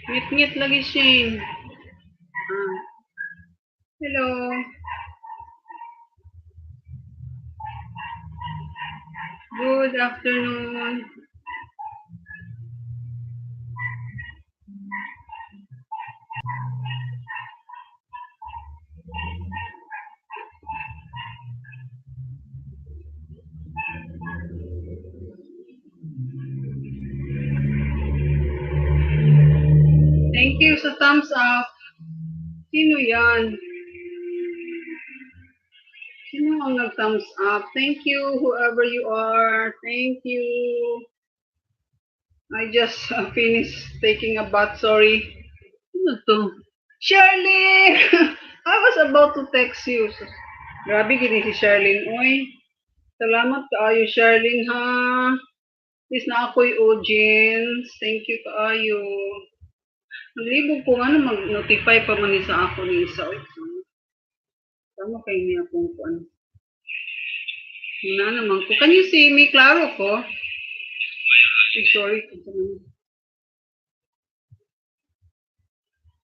Ngit-ngit lagi, Shane. Hello. Good afternoon. Thank you sa thumbs up. Sino yan? Sino ang nag-thumbs up? Thank you, whoever you are. Thank you. I just finished taking a bath. Sorry. Ano to? Shirley! I was about to text you. Grabe, gini si Sherlyn. Uy, salamat kaayo, Sherlyn, ha? Please na ako'y audience. Thank you kaayo. Naglibog ko nga na mag-notify pa man sa ako ni isa. Tama kayo niya kung ano. Hina naman ko. Can you see me? Klaro ko? Sorry.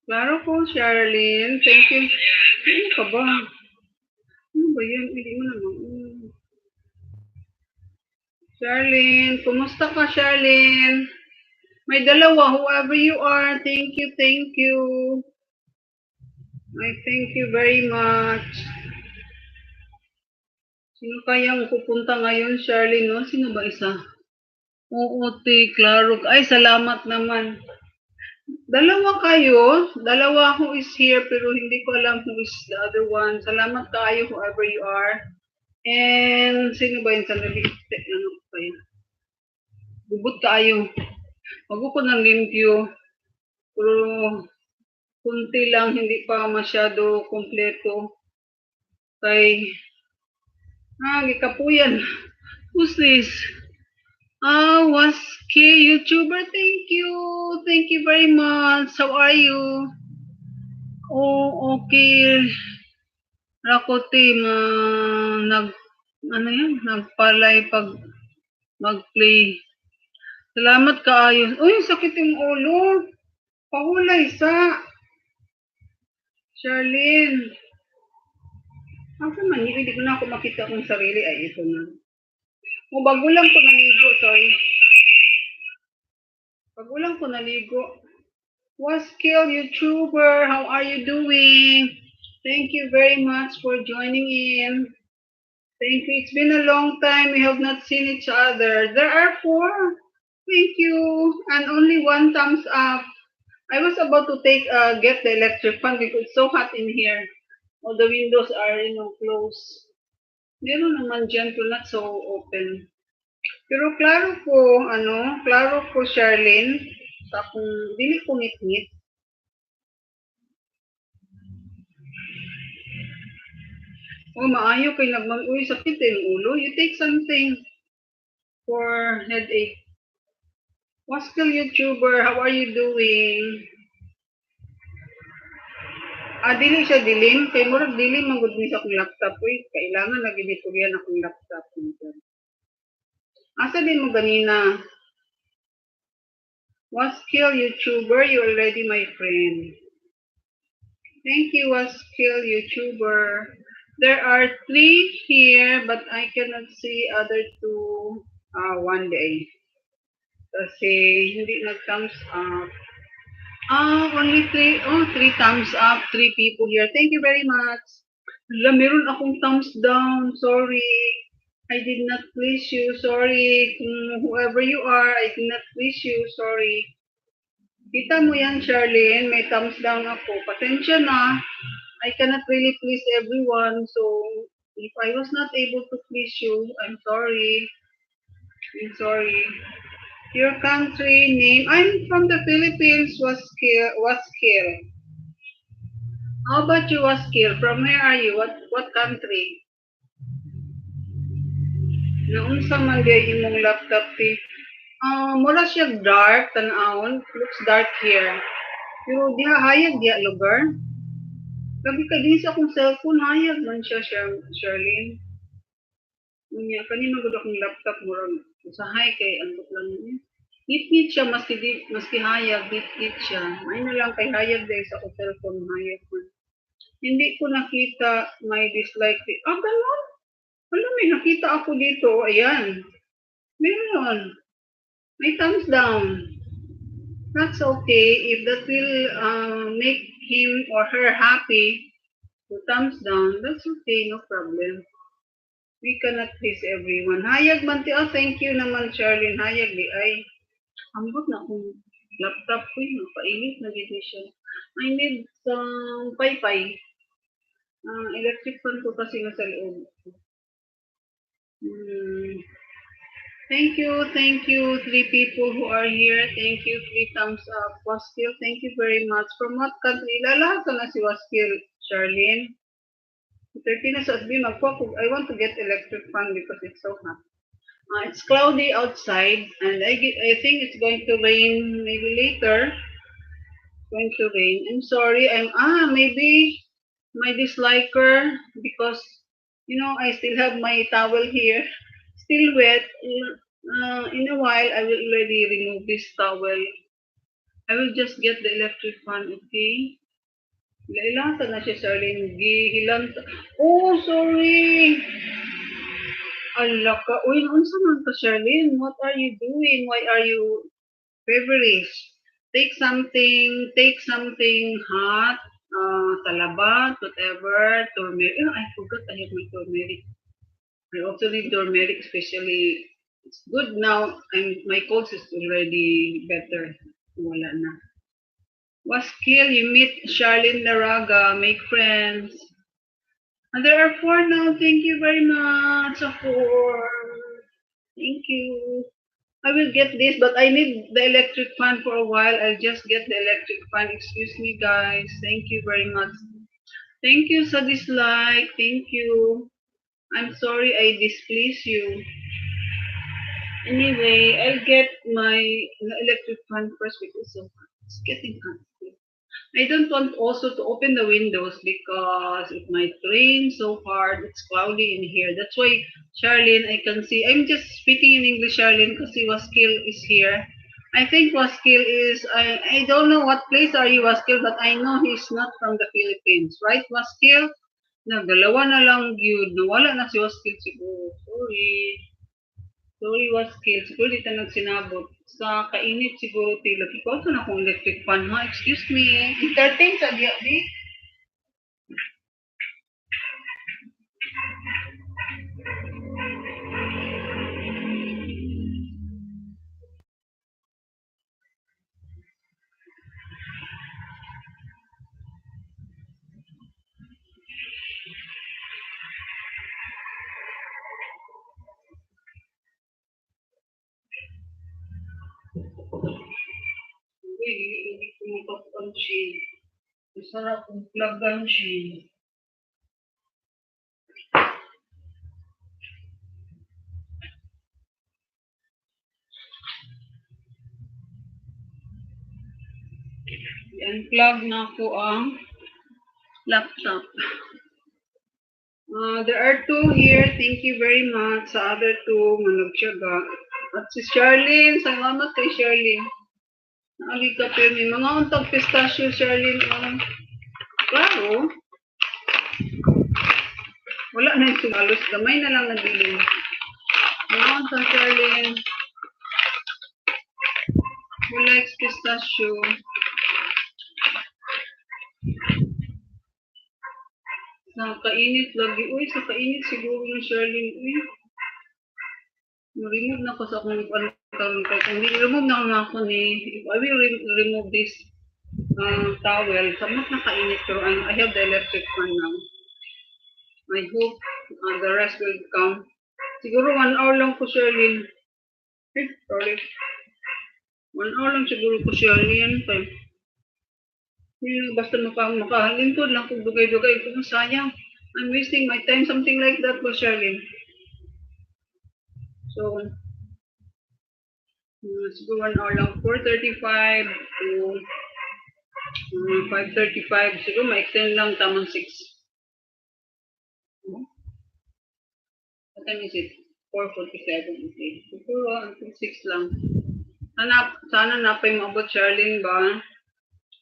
Klaro ko, Sherlyn. Thank you. Ano ka ba? Ano ba yan? Hindi mo naman. Sherlyn, kumusta ka, Sherlyn? May dalawa, whoever you are. Thank you, thank you. I thank you very much. Sino kayang pupunta ngayon, Sherlyn, no? Sino ba isa? Oo, klaro. Ay, salamat naman. Dalawa kayo. Dalawa who is here, pero hindi ko alam who is the other one. Salamat kayo, whoever you are. And, sino ba yun? Sandali. Ano ba yun? Bubot kayo. Wag ko ng limpyo. Pero, kunti lang, hindi pa masyado kompleto. Kay, gikapuyan. Who's this? Waski YouTuber, thank you. Thank you very much. How are you? Oh, okay. Rakote, nagpalay pag mag-play. Salamat kaayo. Uy, sakit yung ulo. Pahulay sa. Charlene. Asa man, hindi ko na ako makita kong sarili. Ay, ito na. Bago lang ko naligo, sorry. Bago lang ko naligo. Waskill YouTuber, how are you doing? Thank you very much for joining in. Thank you. It's been a long time. We have not seen each other. There are 4. Thank you. And only 1 thumbs up. I was about to get the electric fan because it's so hot in here. All the windows are, closed. Meron naman dyan, pero not so open. Pero klaro ko, Charlene, sa kung dili ko ngit-ngit. Maayo kay uy, sakit yung ulo. You take something for headache. Waskill YouTuber, how are you doing? Dili siya dilim. Kay murag dilim ang gud sa akong laptop. Uy, kailangan lagi ni Korean akong laptop. Asa din mo ganina? Waskill YouTuber, you already my friend. Thank you, Waskill YouTuber. There are 3 here, but I cannot see other 2 one day. Kasi hindi nag-thumbs up. Only 3. 3 thumbs up. 3 people here. Thank you very much. Meron akong thumbs down. Sorry. I did not please you. Sorry. Whoever you are, I did not please you. Sorry. Kita mo yan, Charlene. May thumbs down ako. Pasensya na. I cannot really please everyone. So, if I was not able to please you, I'm sorry. I'm sorry. Your country name? I'm from the Philippines, Waskil. How about you, Waskil? From where are you? What country? Naunsa man di imong laptop ti? Mura siya dark, tanawon. Looks dark here. Pero diha hayag diha lugar. Lagi ka din sa akong cellphone, hayag man siya, Charlene. Unya, kanina gud akong laptop murag usahay kay andok lang niya. Ngit-ngit siya, maski hayag, ngit-ngit siya. Ay na lang kay hayag dahil sa ko cellphone, hayag man. Hindi ko nakita may dislike. Ah, ganun? Wala, may nakita ako dito. Ayan. Meron. May thumbs down. That's okay. If that will make him or her happy, to thumbs down, that's okay. No problem. We cannot please everyone. Hayag man ti. Oh, thank you naman, Charlene. Hayag di ay. Ambot na akong laptop ko yun. Painit na dito siya. I need some paypay. Electric fan ko kasi nga sa loob. Hmm. Thank you, three people who are here. Thank you, three thumbs up. Waskil, thank you very much. From what country? Lalahat ka na si Waskil, Charlene. 13 na sa SB, I want to get electric fan because it's so hot. It's cloudy outside, and I think it's going to rain maybe later. It's going to rain. I'm sorry. Maybe my disliker because I still have my towel here, still wet. In a while, I will already remove this towel. I will just get the electric fan, okay? Ilan na siya, Charlene. Gihilan. Oh, sorry. Alaka. Uy, unsa man ka, Charlene? What are you doing? Why are you feverish? Take something hot, talabat, whatever, turmeric. Oh, I forgot I have my turmeric. I also need turmeric, especially. It's good now. My cold is already better. Wala na. Waskil, you meet Charlene Laraga, make friends. And there are 4 now. Thank you very much. 4. Thank you. I will get this, but I need the electric fan for a while. I'll just get the electric fan. Excuse me, guys. Thank you very much. Thank you sa dislike. Thank you. I'm sorry I displease you. Anyway, I'll get my electric fan first because it's getting hot. I don't want also to open the windows because it might rain so hard. It's cloudy in here. That's why, Charlene, I can see. I'm just speaking in English, Charlene, because Waskil is here. I think Waskil is, I don't know what place are you, Waskil, but I know he's not from the Philippines. Right, Waskil? Nagdalawa na lang yun. Nawala na si Waskil siguro. Sorry. Sorry, Waskil. Siguro di ta nagsinabot. Sa kainit siguro tila. Ikaw na akong electric fan ha. Excuse me. Entertain sa diya, di? Hindi ko makapansin. Masarap kung plagan siya. I-unplug na ako ang laptop. There are 2 here. Thank you very much. Sa other 2, managsiyaga. At si Charlene, salamat kay Charlene. Naagi ka may mga untag pistachio, Charlene. Klaro. Wala na yung sumalos. Gamay na lang nabilin. Mga untag, Charlene. Who likes pistachio? Sa kainit lagi. Uy, sa kainit siguro yung Charlene. Uy. Remove na ko sa akong karon kay hindi remove na ako ni I will remove this towel. Samot na kainit pero I have the electric fan now. I hope the rest will come. Siguro 1 hour lang ko, Charlene. Sorry. 1 hour lang siguro ko, Charlene. Basta makalingkod lang kung dugay-dugay. Kung sayang. I'm wasting my time. Something like that po, Charlene. So, siguro 1 hour lang. 4:35 to 5:35. Siguro ma-extend lang tamang 6. What time is it? 4:47. Okay. Siguro until 6 lang. Sana napay maabot Charlene ba?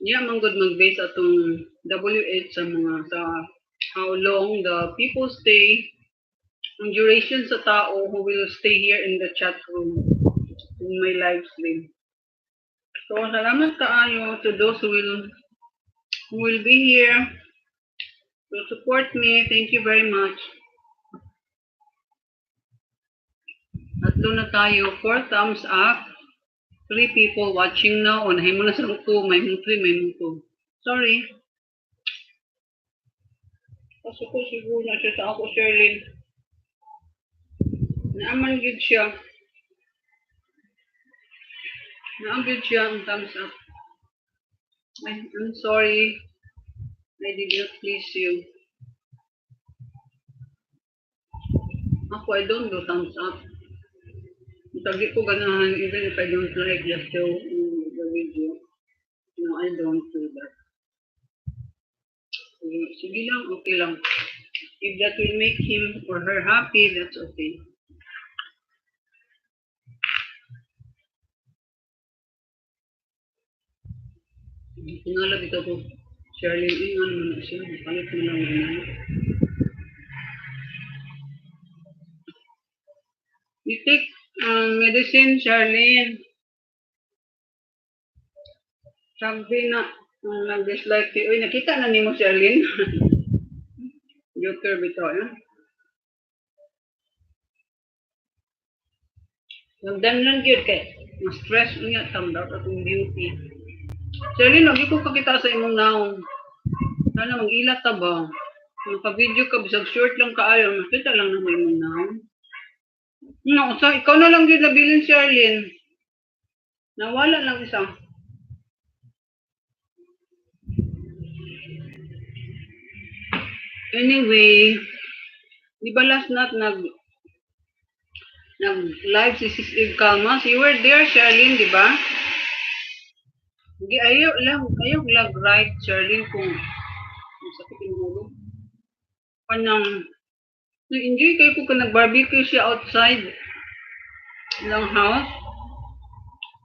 Diya man good mag-base atong WH sa mga sa how long the people stay, ang duration sa tao who will stay here in the chat room in my live stream. So salamat kaayo to those who will be here to support me. Thank you very much. Tatlo na tayo. 4 thumbs up. 3 people watching now. Unahin mo na sa 2. May 3, may 2. Sorry. Kasi ko siguro na siya sa ako, Sherlyn. Naaman good siya. Naaman good siya ang thumbs up. I'm sorry. I did not please you. Ako, I don't do thumbs up. Tagi ko ganahan even if I don't like the show the video. No, I don't do that. Sige lang, okay lang. If that will make him or her happy, that's okay. Pinalab ito ko. Sherlyn, ano mo na siya. Palit mo lang yun. You take medicine, Sherlyn. Sabi na, nag-dislike you. Uy, nakita na ni mo, Sherlyn. Joker bito, eh. Nagdan lang yun kay ma-stress niya tamdaw atong beauty. Sherlyn, lagi ko kakita sa imong naong. Sana mag-ilat ta ba? Magpa-video ka, bisag short lang kaayo, makita lang na mo imong naong. No, so ikaw na lang yun nabilin, Sherlyn. Nawala lang isa. Anyway, di ba last night nag-live si Sis Eve Calmas? You were there, Sherlyn, di ba? Hindi, ayaw lag-right, Sherlyn, kung sakit yung ulo. Panang, nag-enjoy kayo kung nag-barbecue siya outside ng house.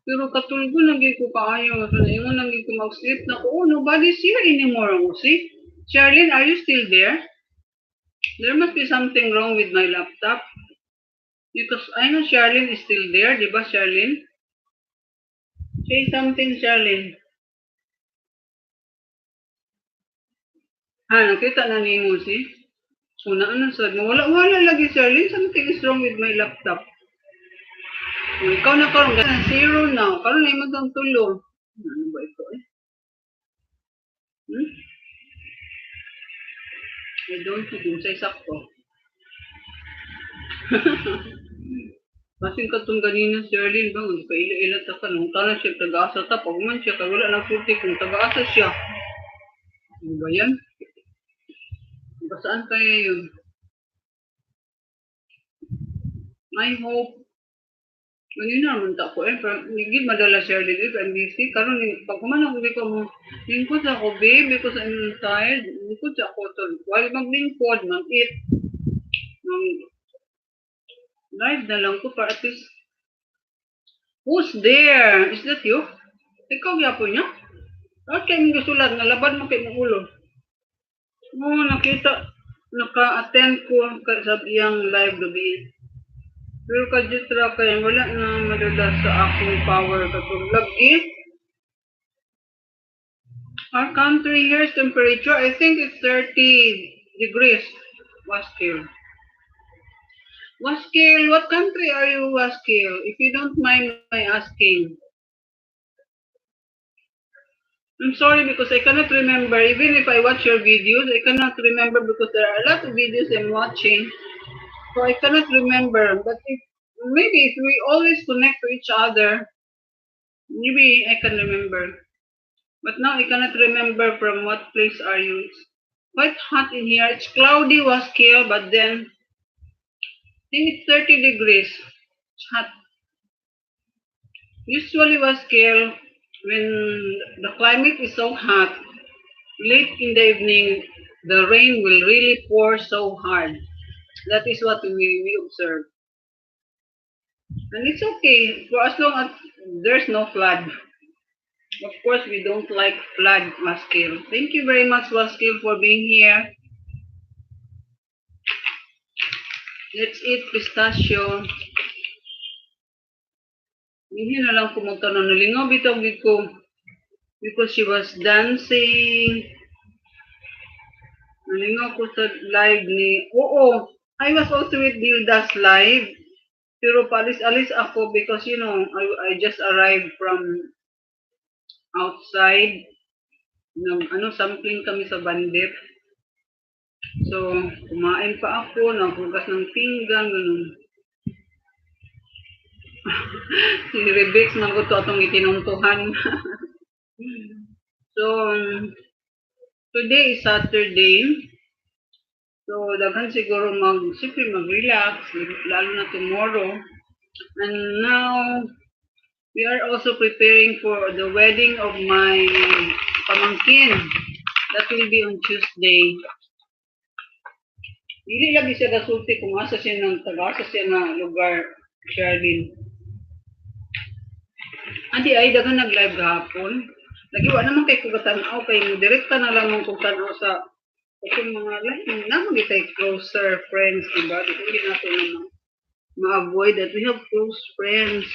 Pero katulgo lagi ko kaayo. So, naingon lagi ko mag-sleep na ko, oh, nobody's here anymore. See? Sherlyn, are you still there? There must be something wrong with my laptop. Because I know Sherlyn is still there, di ba, Sherlyn? Say something, Sherlyn. Ha, nakita na ni mo, see? Ano sad mo? Wala lagi, Sherlyn. Something is wrong with my laptop. Ikaw na karon, zero now. Karon na imong tong tulo. Ano ba ito eh? I don't know kung sa'y sakto. Masing katong ganina, Sherlyn, ba? Kaila-ila ta ka. Nung tala siya, taga-asa ta. Pag man siya, wala na puti kung taga-asa siya. Ano ba yan? Basaan kaya yun? I hope ganina naman ta ko eh. Pero hindi madala Sherlyn if I'm busy. Karon pag kumanang hindi ko mo lingkod ako, babe, because I'm tired. Lingkod ako to. While maglingkod, mag-eat. Live na lang ko para at least. Who's there? Is that you? Ikaw yapo niya? Bakit kayo yung gusulat? Nalaban mo kayo ng ulo. Oo, nakita. Naka-attend ko sa iyang live gabi. Pero kaditra kaya wala na madala sa aking power katong lagi. Our country here's temperature, I think it's 30 degrees. Waskil. Waskil, what country are you, Waskil? If you don't mind my asking. I'm sorry because I cannot remember. Even if I watch your videos, I cannot remember because there are a lot of videos I'm watching. So I cannot remember. But maybe if we always connect to each other, maybe I can remember. But now I cannot remember from what place are you. It's quite hot in here. It's cloudy, Waskil, but then I think it's 30 degrees. It's hot. Usually, Waskil, when the climate is so hot, late in the evening, the rain will really pour so hard. That is what we observe. And it's okay for as long as there's no flood. Of course, we don't like flood, Waskil. Thank you very much, Waskil, for being here. Let's eat pistachio. Hindi na lang pumunta na nalingaw bitong ko because she was dancing. Nalingaw ko sa live ni... Oo, I was also with Dilda's live. Pero paalis-alis ako because, you know, I just arrived from outside. Sampling kami sa bandit. So, kumain pa ako, naghugas ng pinggan, ganun. Si Rebex, naguto atong itinuntuhan. So, today is Saturday. So, daghan siguro siyempre mag-relax, lalo na tomorrow. And now, we are also preparing for the wedding of my pamangkin. That will be on Tuesday. Dili lagi siya gasulti kung asa siya ng taga-asa siya na lugar, Sherlyn. Adi ay dagan nag-live gahapon. Lagi wa naman kay kugatanaw kay direkta na lang mong kugtanaw sa itong mga live. Naman di tayo closer friends, diba? Hindi natin naman ma-avoid that we have close friends.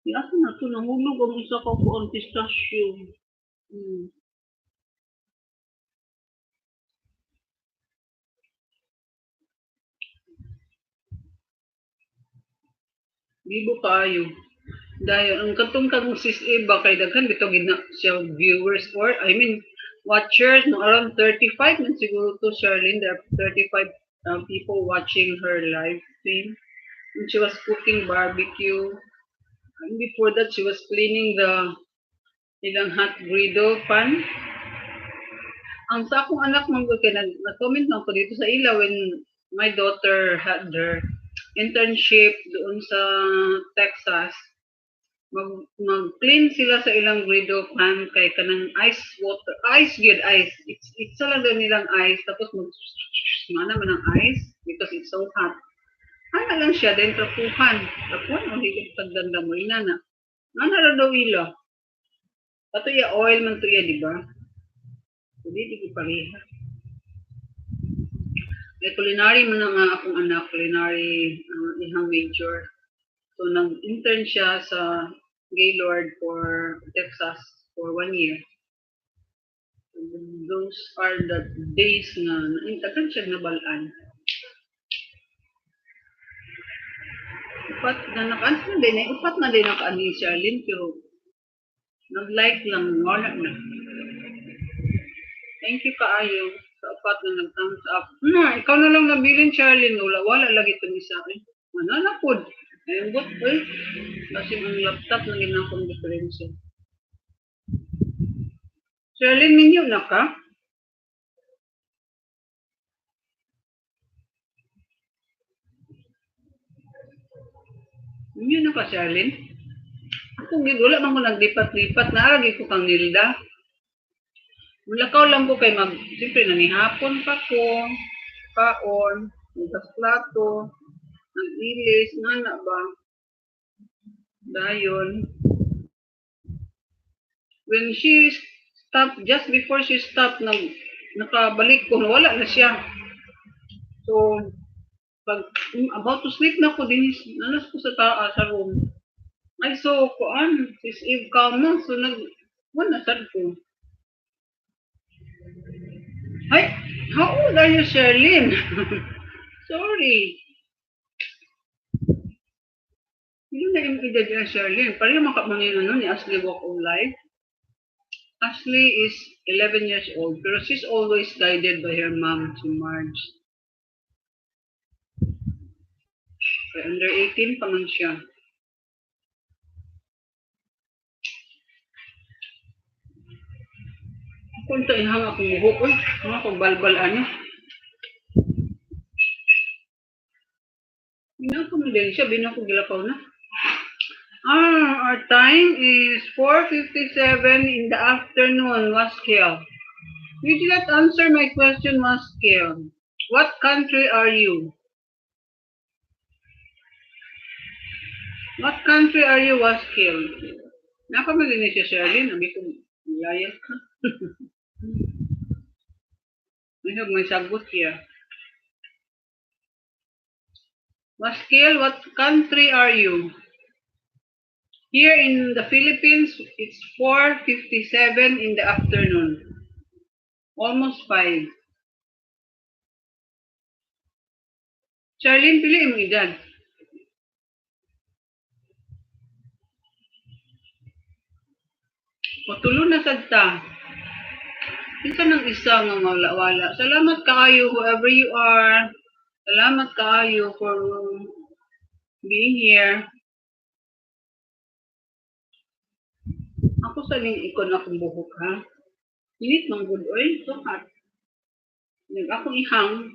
Di ako na ito, nahulog ang isa ko po ang pistachio. Bibo kayo. Dahil ang katong kang sis Eva kay daghan bitaw gid na siya viewers or I mean watchers no around 35 man siguro to Charlene. There are 35 people watching her live stream. And she was cooking barbecue. And before that she was cleaning the ilang hot griddle pan. Ang sa akong anak man ko kay nag-comment lang ko dito sa ila when my daughter had her internship doon sa Texas. Mag-clean sila sa ilang griddle pan kay kanang ice good ice. It's lang daw nilang ice tapos mana man ang ice because it's so hot. Ano lang siya then trapuhan. Trapuhan o higit pagdanda mo inana. Nana ra daw ila. Ato ya oil man to ya, di ba? Hindi di pareha. May culinary man ang akong anak, culinary ihang major. So, nag-intern siya sa Gaylord for Texas for 1 year. So, those are the days na naintagan siya nabalaan. Upat na din naka-ani si Arlene, pero nag-like lang, wala na. Thank you kaayo sa upat na nag-thumbs up. Ikaw na lang nabilin, Charlene. Wala lagi ito ni sa akin. Mananapod. Ayun ba? Kasi ang laptop na ginakong diferensya. Charlene, minyo na ka? Minyo na ka, Charlene? Kung wala man ko naglipat-lipat, naaragi ko kang Nilda. Mulakaw lang ko kay siyempre nanihapon pa ko, kaon, nagtas plato, nag-ilis, nana ba? Dayon. When she stopped, just before she stopped, nakabalik ko, wala na siya. So, pag about to sleep na ko, nanas ko sa taas sa room. Ay, so, sis Eve kama, so wala sad ko. Ay, how old are you, Sherlyn? Sorry. Hindi na yung edad niya, Sherlyn. Parang makamanino ni Ashley Walk of Life. Ashley is 11 years old, pero she's always guided by her mom, si Marge. Kaya under 18 pa man siya. Kung ito ihang akong buhok, mga pagbalbal-ano. Binako mo din siya, binako gilapaw na. Our time is 4:57 in the afternoon, Waskil. You did not answer my question, Waskil. What country are you? What country are you was killed? Napamagin siya, Sherlyn. Sabi ko, layas ka. May sagot siya. Waskil, what country are you? Here in the Philippines, it's 4:57 in the afternoon. Almost 5. Charlene, pili mo edad. Tulo na sad ta. Isa ng isa nga wala-wala. Salamat kaayo whoever you are. Salamat kaayo for being here. Ako sa ning ikon akong buhok ha. Init mang good oil, so hot. Nag akong ihang.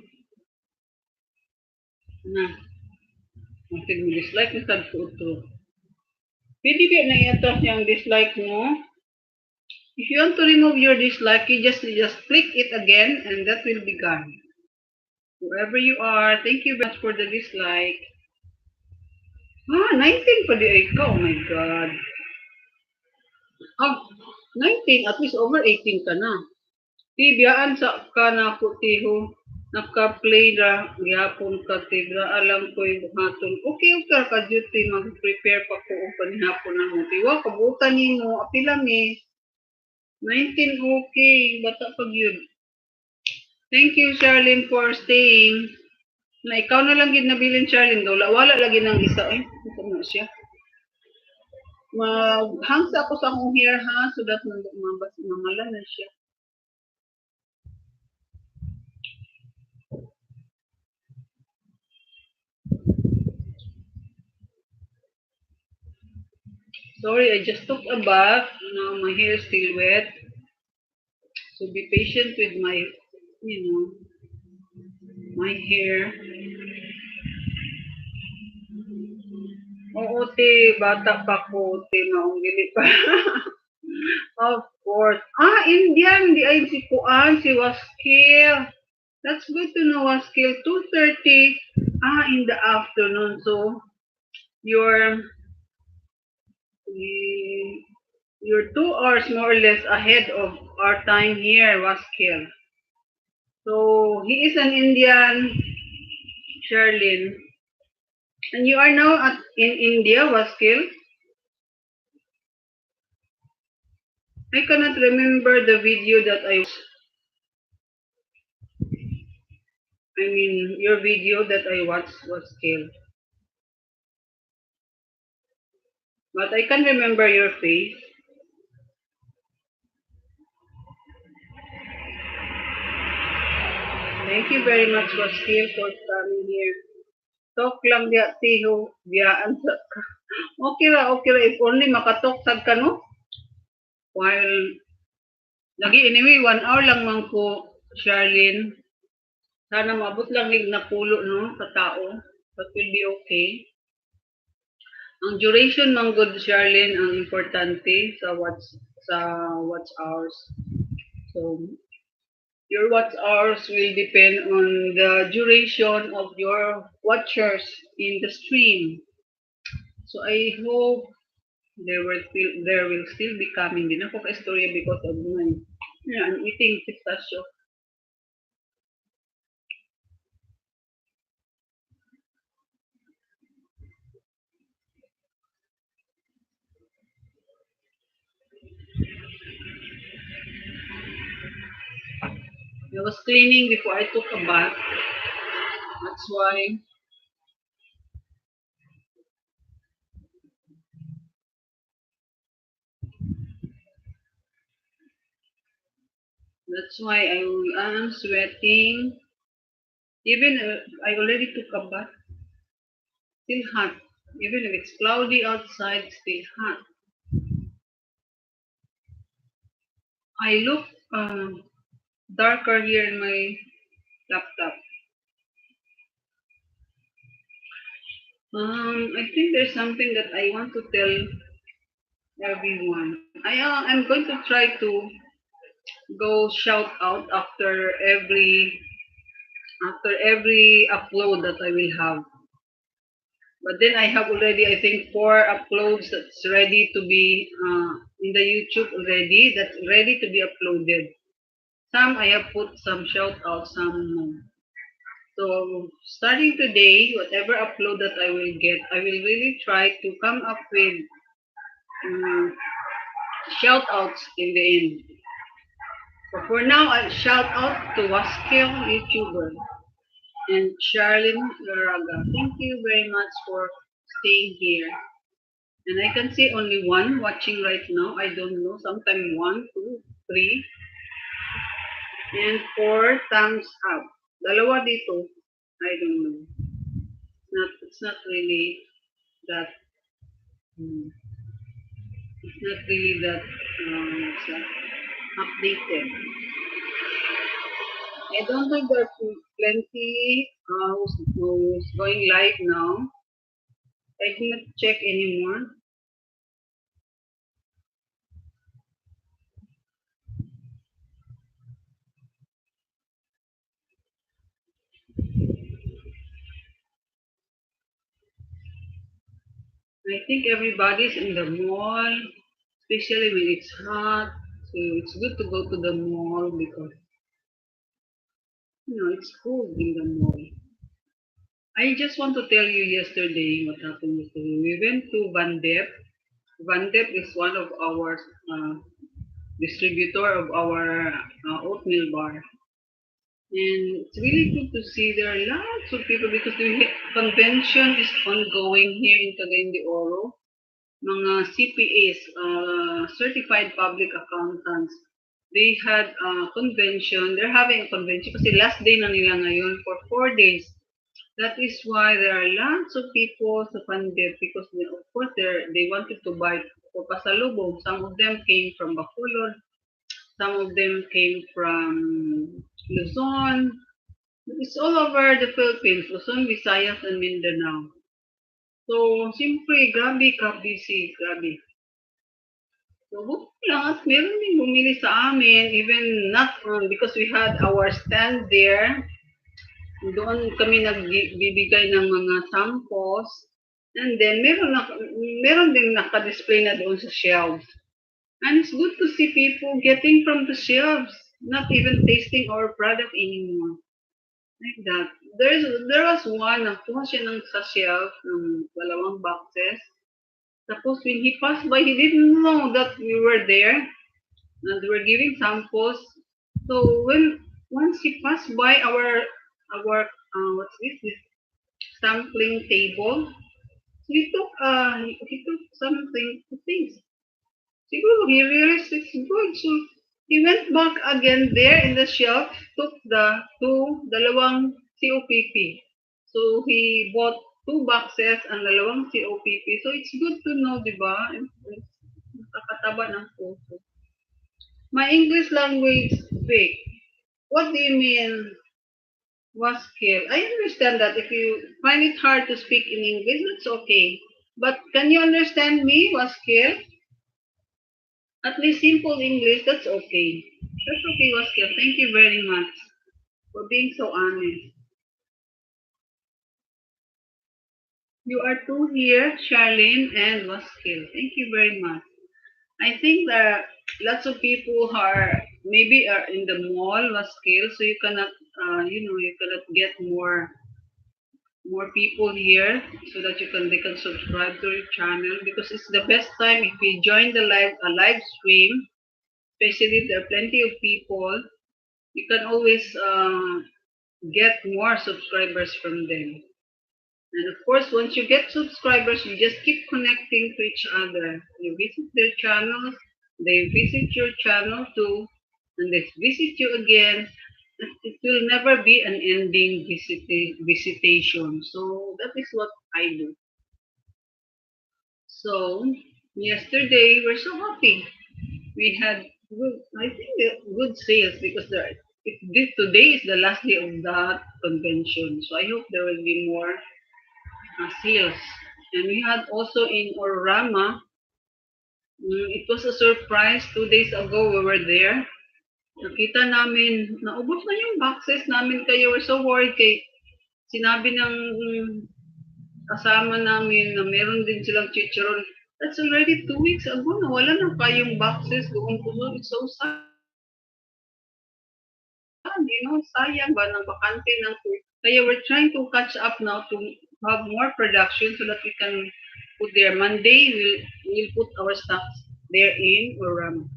Na. Masig mo dislike ni sad ko ito. Pwede ba na i-atras yung dislike mo? If you want to remove your dislike, you just click it again and that will be gone. Whoever you are, thank you very much for the dislike. 19 pa di ikaw. Oh my God. 19, at least over 18 ka na. Tibiyaan sa ka na po, tiho. Naka-play na, gihapon ka, tigra, alam ko yung buhaton. Okay, ka duty, mag-prepare pa ko o panihapon na mo. Tiwa, kabutan niyo mo, apilang eh. 19, okay, bata pag yun. Thank you, Charlene, for staying. Na ikaw na lang gid nabilin, Charlene, daw wala lagi ng isa eh. Ito na siya. Maghang sa ako sa akong hair ha, so that mamala na siya. Sorry, I just took a bath. Now my hair is still wet. So be patient with my, my hair. Oo, te, bata pa ko, te, maunggili pa. Of course. Indian, di ay si Kuan, si Waskil. That's good to know, Waskil. 2:30, in the afternoon. So, you're 2 hours more or less ahead of our time here, Waskil. So, he is an Indian, Sherlyn. And you are now in India, Waskil? I cannot remember the video that your video that I watched, Waskil. But I can remember your face. Thank you very much, Waskil, for coming here. Talk lang diya, tiho, biyaan sa ka. Okay ra. If only makatalk sad ka, no? While, lagi anyway, 1 hour lang man ko, Charlene. Sana maabot lang lig na pulo, no, sa tao. That will be okay. Ang duration mang good, Charlene, ang importante sa watch hours. So, your watch hours will depend on the duration of your watchers in the stream. So I hope there will still be coming din ako ka-istorya because of my I'm eating pistachio. I was cleaning before I took a bath. That's why I am sweating. Even I already took a bath. Still hot. Even if it's cloudy outside, still hot. I look darker here in my laptop. I think there's something that I want to tell everyone. I'm going to try to go shout out after every upload that I will have. But then I have already, I think, 4 uploads that's ready to be in the YouTube already, that's ready to be uploaded. Some I have put some shout out, some no. So starting today, whatever upload that I will get, I will really try to come up with um, shout outs in the end. So for now, I shout out to Waskill YouTuber and Charlene Laraga. Thank you very much for staying here. And I can see only one watching right now. I don't know. Sometimes one, two, three, and 4 thumbs up. Dalawa dito. I don't know. It's not really that. Hmm, it's not really that. What's that? Updated. I don't know. There's plenty who's going live now. I cannot check anymore. I think everybody's in the mall, especially when it's hot. So it's good to go to the mall because it's cold in the mall. I just want to tell you yesterday what happened yesterday. We went to Van Dep. Van Dep is one of our distributor of our oatmeal bar. And it's really good to see there are lots of people because the convention is ongoing here in Cagayan de Oro. Mga CPAs, Certified Public Accountants, they had a convention. They're having a convention kasi last day na nila ngayon for 4 days. That is why there are lots of people sa Pandep because of course they wanted to buy for pasalubong. Some of them came from Bacolod, some of them came from Luzon. It's all over the Philippines, Luzon, Visayas, and Mindanao. So, siyempre, grabe ka busy, grabe. So, buti lang at meron din bumili sa amin, even not because we had our stand there. Doon kami nagbibigay ng mga samples. And then, meron din naka-display na doon sa shelves. And it's good to see people getting from the shelves, not even tasting our product anymore. Like that. There was one, nakuha siya sa shelf, ng 2 boxes. Tapos when he passed by, he didn't know that we were there. And we were giving samples. So once he passed by what's this sampling table, so he took something to taste. Siguro he realized it's good. So he went back again there in the shelf, took the dalawang COPP. So he bought 2 boxes and dalawang COPP. So it's good to know, di ba? Nakakataba ng puso. My English language weak. What do you mean, Waskill? I understand that if you find it hard to speak in English, that's okay. But can you understand me, Waskill? At least simple English, that's okay. That's okay, Waskill. Thank you very much for being so honest. You are two here, Charlene and Waskill. Thank you very much. I think that lots of people maybe are in the mall, Waskill, so you cannot, you cannot get more people here so that they can subscribe to your channel because it's the best time if you join the live stream, especially if there are plenty of people, you can always get more subscribers from them. And of course, once you get subscribers, you just keep connecting to each other. You visit their channels, they visit your channel too, and they visit you again. It will never be an ending visitation. So that is what I do. So yesterday we're so happy. We had good, I think good sales because today is the last day of that convention. So I hope there will be more sales. And we had also in Orama, it was a surprise 2 days ago we were there. Nakita namin, naubos na yung boxes namin kaya we're so worried kay sinabi ng kasama namin na meron din silang chicharon. That's already 2 weeks ago. Nawala na pa yung boxes doon po. It's so sad. Sayang ba ng bakante ng food. Kaya we're trying to catch up now to have more production so that we can put there. Monday, we'll put our stuff there in Oram.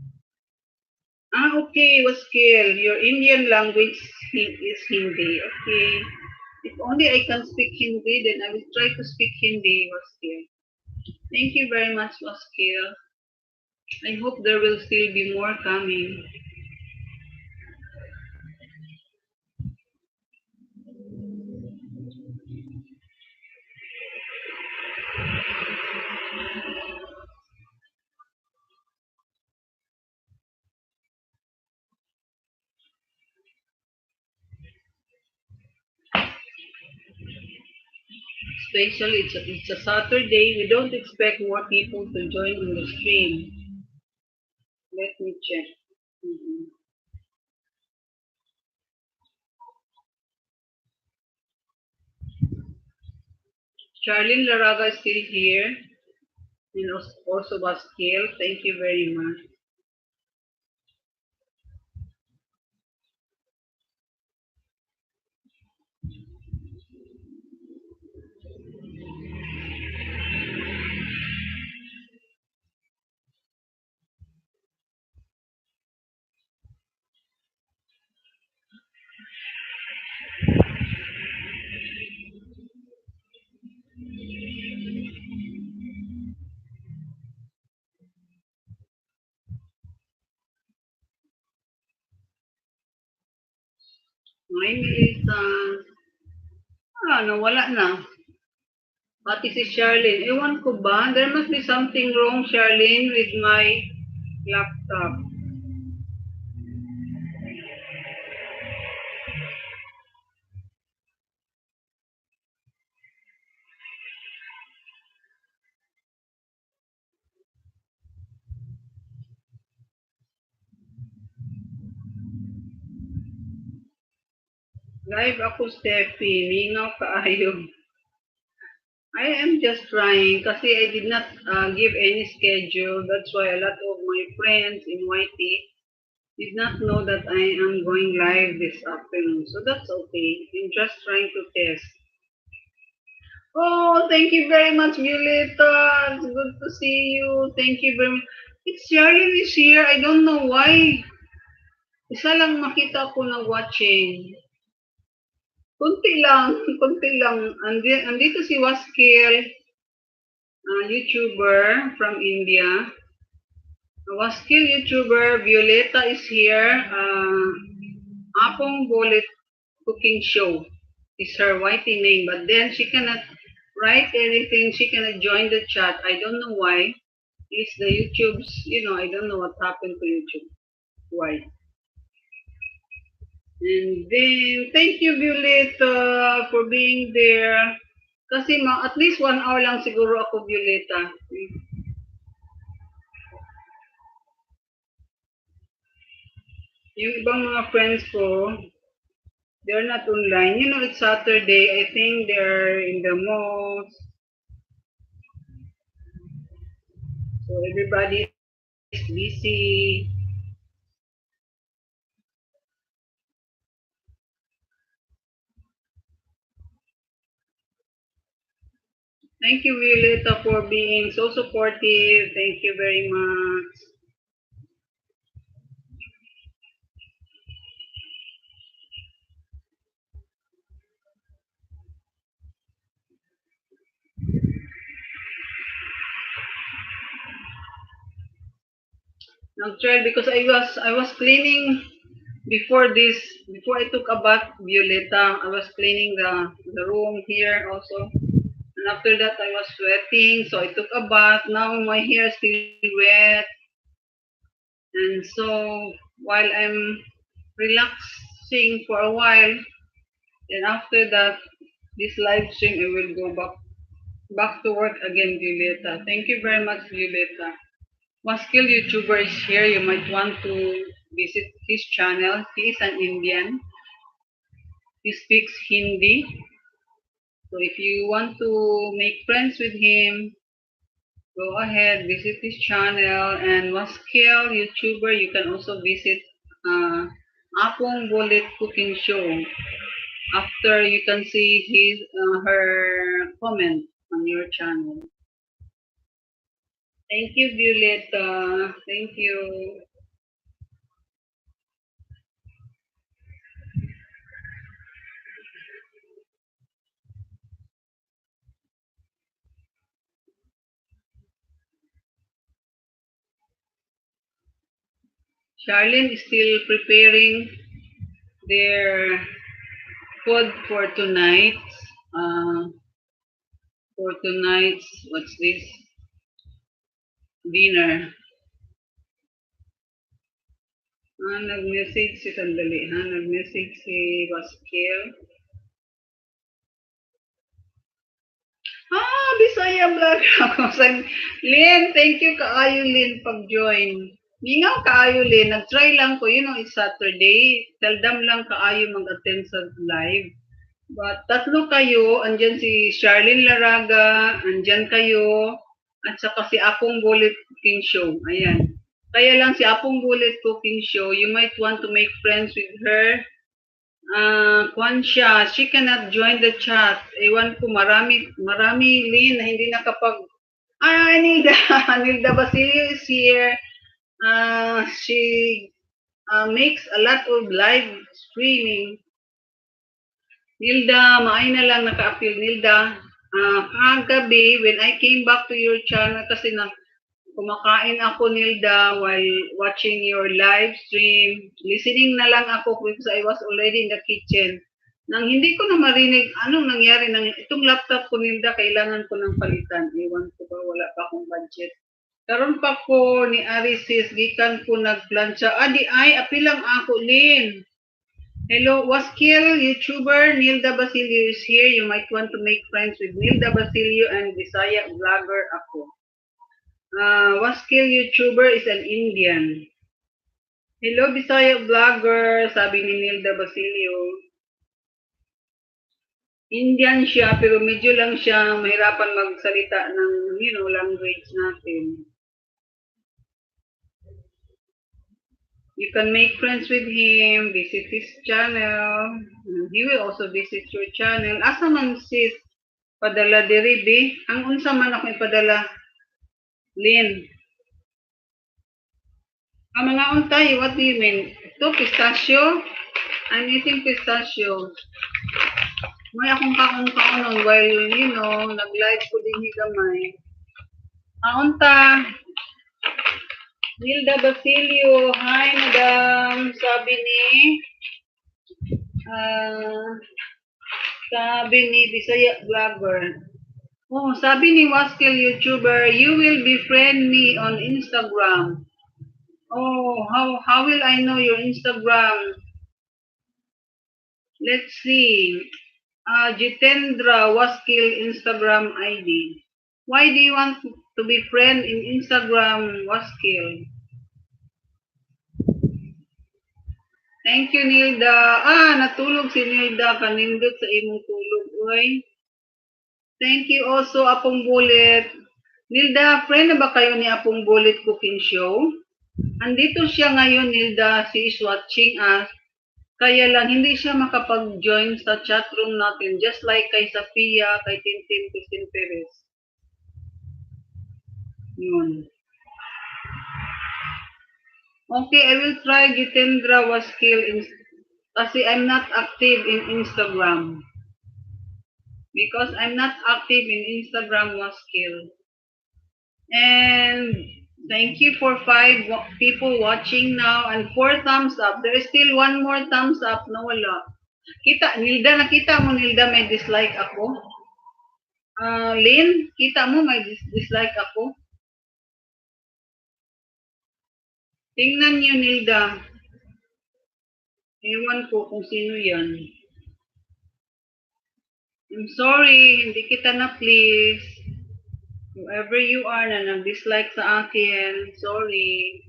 Okay, Waskil. Your Indian language is Hindi. Okay. If only I can speak Hindi, then I will try to speak Hindi, Waskil. Thank you very much, Waskil. I hope there will still be more coming. Especially it's a Saturday. We don't expect more people to join in the stream. Let me check. Mhm. Charlene Laraga is still here. And also Baskil. Thank you very much. Hi, Melissa. Nawala na. Pati si Charlene. Ewan ko ba? There must be something wrong, Charlene, with my laptop. Live ako, Steffi. Mingaw kaayo. I am just trying kasi I did not give any schedule. That's why a lot of my friends in YT did not know that I am going live this afternoon. So that's okay. I'm just trying to test. Oh, thank you very much, Violeta. It's good to see you. Thank you very much. It's Charlie this year. I don't know why. Isa lang makita ko na watching. Kunti lang, kunti lang. Andito si Waskil, YouTuber from India. Waskil YouTuber Violeta is here. Apong Bolet Cooking Show is her whitey name, but then she cannot write anything. She cannot join the chat. I don't know why. It's the YouTube's, I don't know what happened to YouTube. Why? And then, thank you, Violeta, for being there. Kasi at least 1 hour lang siguro ako, Violeta. Yung ibang mga friends ko, they're not online. It's Saturday. I think they're in the malls. So everybody is busy. Thank you, Violeta, for being so supportive. Thank you very much. Nag-try because I was cleaning before I took a bath, Violeta. I was cleaning the room here also. And after that, I was sweating, so I took a bath. Now my hair is still wet. And so while I'm relaxing for a while, then after that, this live stream, I will go back to work again, Violeta. Thank you very much, Violeta. One skilled YouTuber is here. You might want to visit his channel. He is an Indian. He speaks Hindi. So if you want to make friends with him, go ahead, visit his channel. And Waskill YouTuber, you can also visit uh, Apong Bullet Cooking Show. After you can see her comment on your channel. Thank you, Violeta. Thank you. Charlene is still preparing their food for tonight. Uh, for tonight's, what's this? Dinner. Nag-message si Sandali, ha? Nag-message si Baskiel. Bisaya vlog ako. Lynn, thank you kaayo, Lynn, pag-join. Mingaw kaayo, Lynn. Nag-try lang ko, it's Saturday. Seldom lang kaayo mag-attend sa live. But tatlo kayo, andyan si Charlene Laraga, andyan kayo, at saka si Apong Bullet Cooking Show. Ayan. Kaya lang si Apong Bullet Cooking Show, you might want to make friends with her. Kwan siya, she cannot join the chat. Ewan ko, marami Lynn na hindi nakapag... Nilda, Nilda Basilio is here. She makes a lot of live streaming. Nilda, maay na lang naka-appeal. Nilda, kagabi, when I came back to your channel, kasi kumakain ako, Nilda, while watching your live stream. Listening na lang ako because I was already in the kitchen. Nang hindi ko na marinig anong nangyari itong laptop ko, Nilda, kailangan ko ng palitan. Ewan ko ba, wala pa akong budget. Karon pa ko ni Arisis, gikan ko nagplansya. Di ay, apilang ako, Lynn. Hello, Waskill YouTuber Nilda Basilio is here. You might want to make friends with Nilda Basilio and Bisaya vlogger ako. Waskill YouTuber is an Indian. Hello, Bisaya vlogger, sabi ni Nilda Basilio. Indian siya, pero medyo lang siya mahirapan magsalita ng, language natin. You can make friends with him, visit his channel. He will also visit your channel. Asa man sis, padala diri be? Ang unsa man ako ipadala? Lynn. Mga untay, what do you mean? Ito, pistachio? I'm eating pistachio. May akong kaon-kaonon while, nag-live ko din higamay. Kaunta. Nilda Basilio, hi madam. Sabi ni Bisaya vlogger. Sabi ni Waskill YouTuber, you will befriend me on Instagram. How will I know your Instagram? Let's see. Jitendra Waskill Instagram ID. Why do you want to be friend in Instagram, Waskill? Thank you, Nilda. Natulog si Nilda. Kanindot sa imong tulog. Uy. Thank you also, Apong Bullet. Nilda, friend na ba kayo ni Apong Bullet Cooking Show? Andito siya ngayon, Nilda. She is watching us. Kaya lang, hindi siya makapag-join sa chatroom natin. Just like kay Safia, kay Tintin, Christine Perez. Yun. Okay, I will try Jitendra Waskill kasi I'm not active in Instagram. Because I'm not active in Instagram, Waskill. And thank you for 5 people watching now and 4 thumbs up. There is still 1 more thumbs up na wala. Nilda, nakita mo, Nilda, may dislike ako? Lynn, kita mo may dislike ako? Tingnan niyo, Nilda. Ewan ko kung sino yan. I'm sorry, hindi kita na-please. Whoever you are na nag-dislike sa akin, sorry.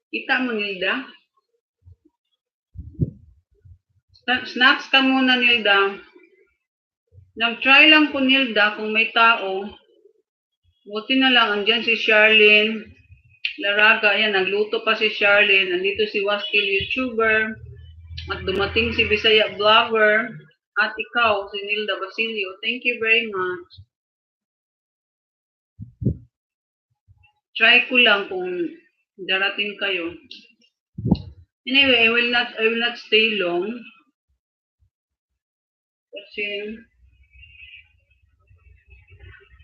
Kita mo, Nilda? Snacks ka muna, Nilda. Nag-try lang po, Nilda, kung may tao. Buti na lang, andyan si Charlene Laraga. Ayan, nagluto pa si Charlene. Nandito si Waskil YouTuber. At dumating si Bisaya Vlogger. At ikaw, si Nilda Basilio. Thank you very much. Try ko lang kung darating kayo. Anyway, I will not stay long. Kasi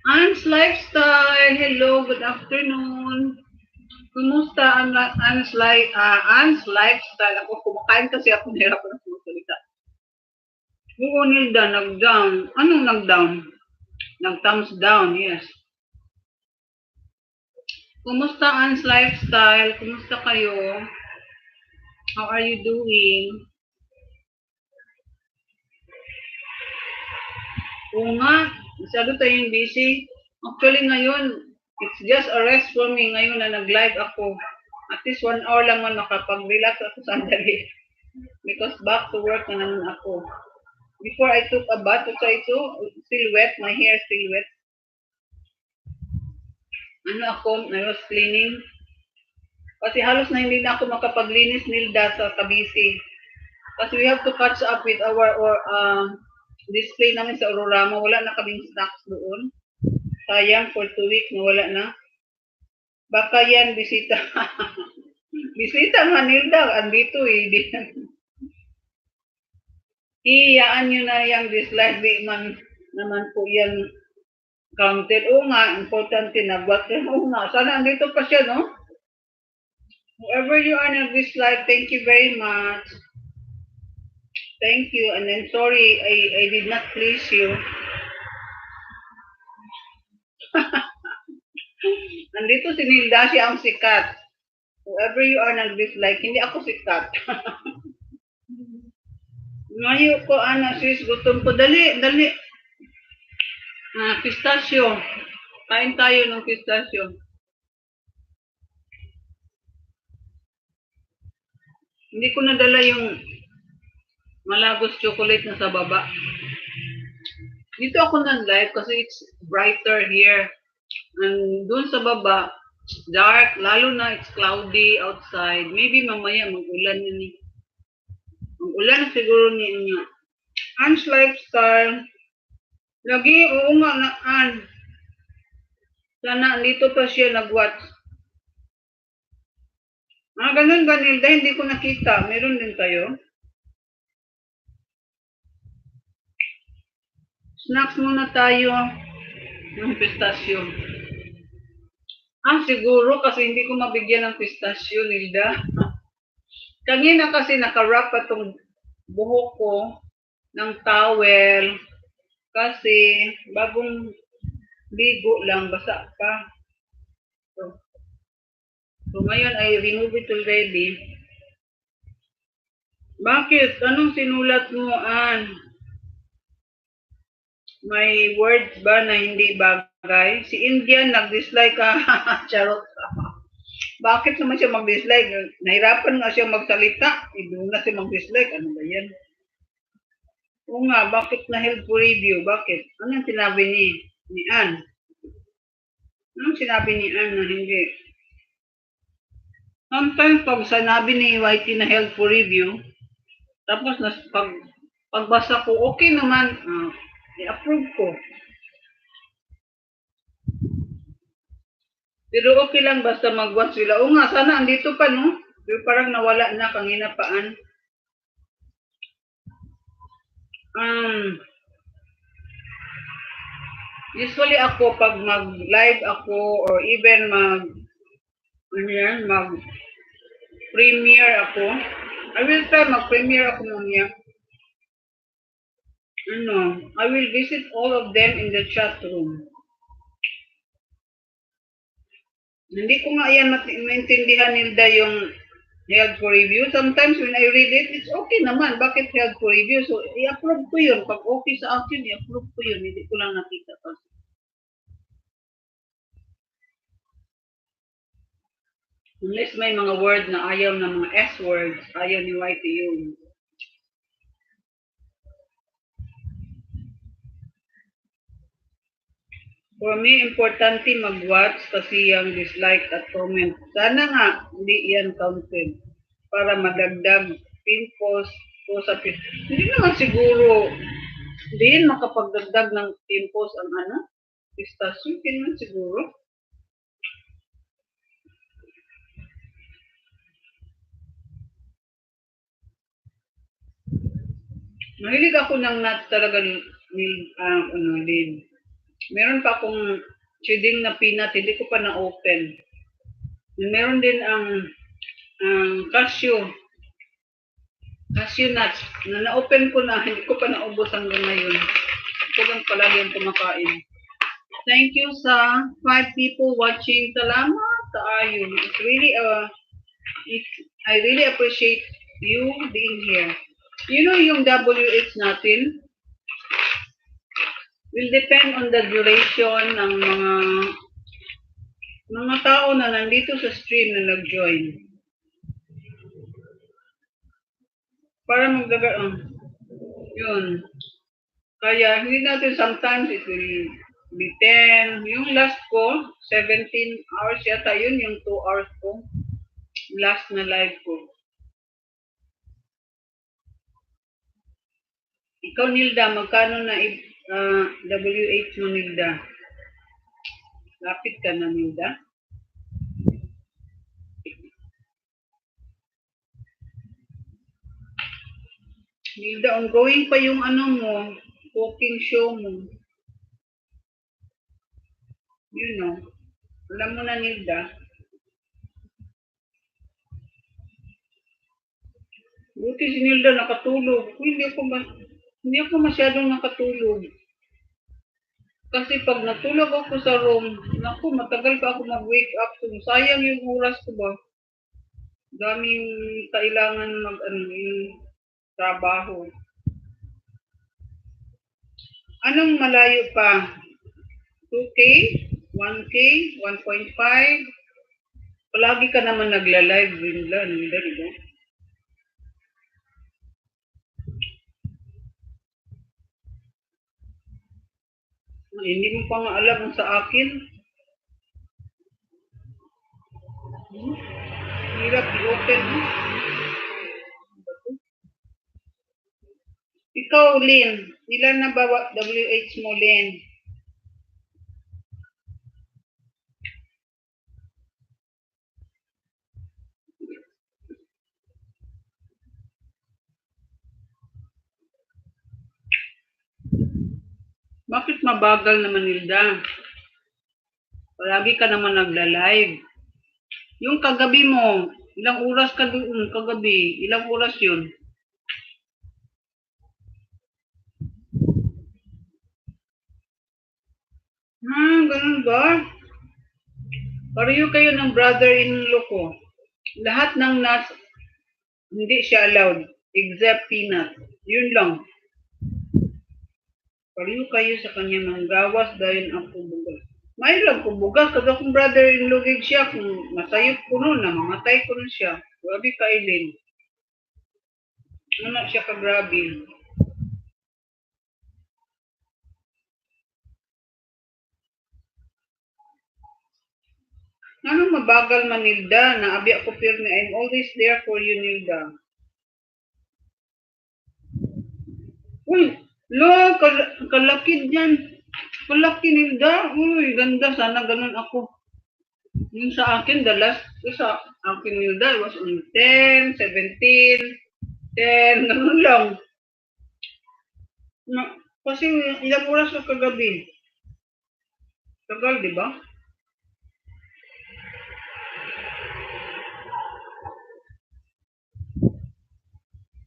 Anne's Lifestyle. Hello, good afternoon. Kumusta Anne's Lifestyle? Ako kumakain kasi ako nahirap na sumasalita. Oo, Nilda, nag-down. Anong nag-down? Nag-thumbs down, yes. Kumusta Anne's Lifestyle? Kumusta kayo? How are you doing? Oo nga, masyado tayong busy. Actually ngayon, it's just a rest for me ngayon na nag-live ako. At least 1 hour lang man makapag-relax ako sandali. Because back to work na naman ako. Before I took a bath, still wet, my hair still wet. I was cleaning. Kasi halos na hindi na ako makapaglinis, Nilda, sa Kabisi. Kasi we have to catch up with our display namin sa Aurorama. Wala na kaming stocks doon. Sayang, for 2 weeks na wala na. Baka yan, bisita. Bisita nga, Nilda. Andito eh. Iyaan nyo na yung dislike. Di man naman po yan counted. Oo nga, importante na. Oo nga, sana andito pa siya, no? Whoever you are nag-dislike, thank you very much. Thank you. And then sorry, I did not please you. Nandito si Nilda, siya ang sikat. Whoever you are nag-dislike, hindi ako sikat. Ngayon ko, sis, gutom ko. Dali. Pistachio. Kain tayo ng pistachio. Hindi ko nadala yung Malagos chocolate na sa baba. Dito ako nag-live kasi it's brighter here. And doon sa baba, dark, lalo na it's cloudy outside. Maybe mamaya mag-ulan na ni. Mag-ulan siguro ninyo. Anne's Lifestyle. Lagi, oo nga na, Anne. Sana dito pa siya nag-watch. Ganun ganil, dahil hindi ko nakita. Meron din kayo. Snacks muna tayo ng pistachio. Siguro kasi hindi ko mabigyan ng pistachio, Nilda. Kanina kasi naka-wrap pa tong buhok ko ng towel kasi bagong ligo lang, basa pa. So ngayon I remove it already. Bakit? Anong sinulat mo, Ann? May words ba na hindi bagay? Si Indian nag-dislike ka. Charot. Bakit naman siya mag-dislike? Nahirapan nga siya magsalita. Doon na siya mag-dislike. Ano ba yan? Oo nga, bakit na help for review? Bakit? Anong sinabi ni Ann? Anong sinabi ni Ann na hindi? Sometimes pag sinabi ni Whitey na help for review, tapos pagbasa ko, okay naman, i-approve ko. Pero okay lang basta mag-watch sila. Oo nga, sana andito pa, no? Pero parang nawala na, kanina paan. Usually ako, pag mag-live ako, or even mag-premiere ako, I will try mag-premiere ako mamaya. I will visit all of them in the chat room. Hindi ko nga yan maintindihan nila yung held for review. Sometimes when I read it, it's okay naman. Bakit held for review? So, i-approve ko yun. Pag okay sa akin, i-approve ko yun. Hindi ko lang nakita pa. Unless may mga word na ayaw na mga S-words, ayaw ni Whitey yun. For me, importante mag-watch kasi yung dislike at comment. Sana nga, hindi yan counted para madagdag pimpos po sa hindi naman siguro, hindi yan makapagdagdag ng pimpos ang ano, pistasyon, hindi naman siguro. Mahilig ako ng nuts talaga Lin. Meron pa akong chewing na peanut, hindi ko pa na-open. Meron din cashew, cashew nuts, na na-open ko na, hindi ko pa naubos hanggang ngayon. Ito lang palagi ang kumakain. Thank you sa 5 people watching. Salamat kaayo. It's really I really appreciate you being here. You know yung WH natin will depend on the duration ng mga tao na nandito sa stream na nag-join. Para yun. Kaya hindi natin sometimes it will be 10. Yung last ko, 17 hours yata yun, yung 2 hours ko. Last na live ko. Ikaw, Nilda, magkano na WH mo, Nilda? Lapit ka na, Nilda. Nilda, ongoing pa yung ano mo, cooking show mo. You know. Alam mo na, Nilda. Buti si Nilda nakatulog. Hindi ako masyadong nakatulog. Kasi pag natulog ako sa room, naku, matagal pa ako mag-wake up. So, sayang yung oras ko ba? Daming kailangan yung trabaho. Anong malayo pa? 2K? 1K? 1.5? Palagi ka naman nagla-live, Nilda, diba? Hindi mo pa nga alam ang sa akin. Hirap i-open. Ikaw, Lynn. Ilan na ba WH mo, Lynn? Bakit mabagal naman, Nilda? Palagi ka naman nagla-live. Yung kagabi mo, ilang oras ka doon kagabi? Ilang oras yun? Ganun ba? Pareho kayo ng brother-in-law ko. Lahat ng nuts, hindi siya allowed, except peanut. Yun lang. Pareho kayo sa kanya ng gawas dahil ako bugas. May lang ko bugas, kasi akong brother-in-law siya, kung masayop ko nun, namamatay ko nun siya. Grabe ka, Eileen. Ano siya ka grabe. Anong mabagal man, Nilda? Naabi ako pirmi. I'm always there for you, Nilda. Uy, lo, kalakid yan. Kalaki, Nilda. Uy, ganda. Sana ganun ako. Yung sa akin, sa akin, Nilda, it was on 10, 17, 10, ganun lang. Kasi ilang oras ka kagabi. Tagal, di ba?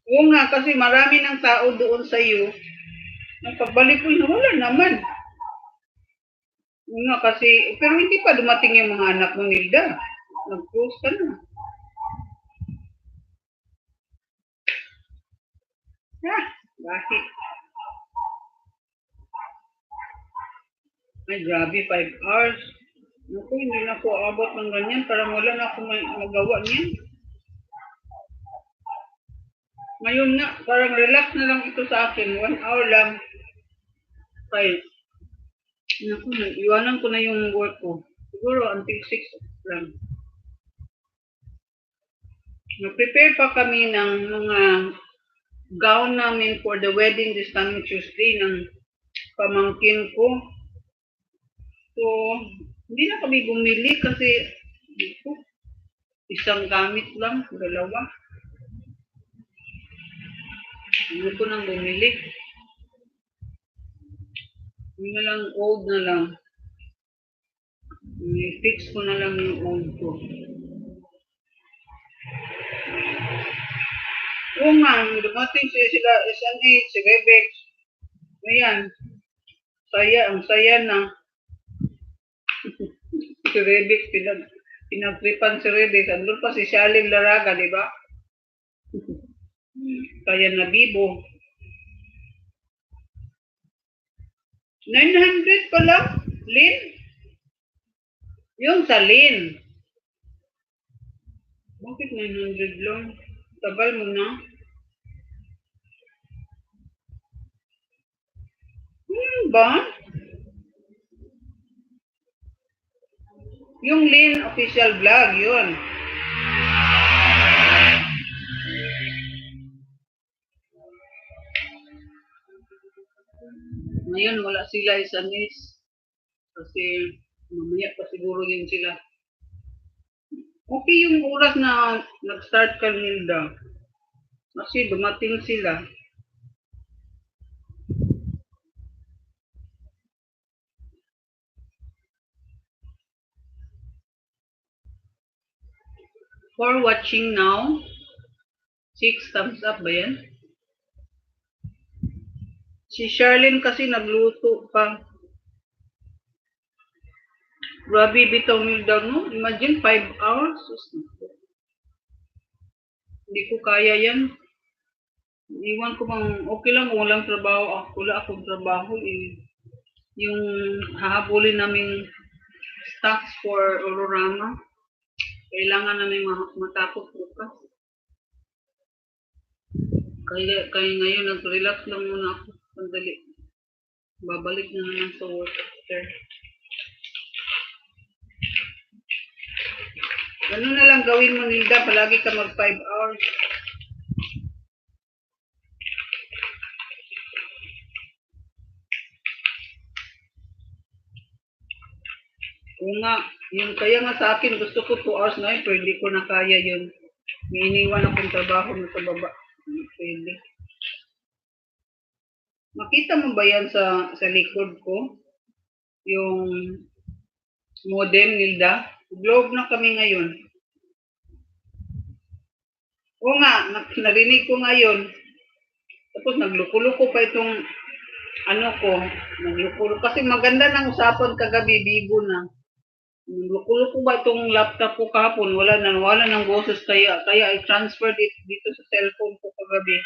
Oo nga, kasi marami ng tao doon sa iyo. Ang pagbalik ko, wala naman. Oo nga, kasi, pero hindi pa dumating yung mga anak mo, Nilda. Nag-close ka na. Bakit? Ay, grabe, 5 hours. Naku, hindi na ako abot ng ganyan. Parang wala na ako magawa niyan. Ngayon nga, parang relax na lang ito sa akin. 1 hour lang. 5. Naku, iwanan ko na yung work ko. Siguro until 6 lang. Nag-prepare pa kami ng mga gown namin for the wedding this coming Tuesday ng pamangkin ko. So, hindi na kami bumili kasi ito, isang gamit lang, dalawa. Hindi ko nang bumili. Yun na lang, old na lang. I-fix ko na lang yung old ko. Oo nga, dumating sila, SNA, si Rebex. Ayan, ang saya na. Si Rebex, pinagtripan si Rebex. Andun pa si Shalin Laraga, di ba? Kaya na Bibo. 900 pala, Lin? Yung sa Lin. Bakit 900 lang? Tagal mo na. Ba? Yung Lin official vlog, yun. Ngayon, wala sila isanis. Kasi mamaya pa siguro yun sila. Okay yung oras na nag-start ka, Nilda. Kasi dumating sila. For watching now, 6 thumbs up ba yan? Si Charlene kasi nagluto pa. Grabe bitaw Nilda, no? Imagine 5 hours. Hindi ko kaya yan. Iwan ko bang okay lang kung walang trabaho. Wala akong trabaho. Yung hahabulin naming stocks for Ororama. Kailangan namin matapos bukas. Kaya ngayon nag-relax lang muna ako. Sandali. Babalik na naman sa work after. Ano na lang gawin mo, Nilda? Palagi ka mag 5 hours. Oo nga, yung kaya nga sa akin, gusto ko 2 hours na yun, pero hindi ko na kaya yun. May iniwan akong trabaho na sa baba. Pwede. Makita mo ba yan sa likod ko? Yung modem, Nilda? Globe na kami ngayon. Oo nga, narinig ko ngayon. Tapos nagluko-luko pa itong ano ko, nagluko kasi maganda ng usapan kagabi, bibo na. Nagluko-luko ba itong laptop ko kahapon, wala ng boses kaya I transferred it dito sa cellphone ko kagabi.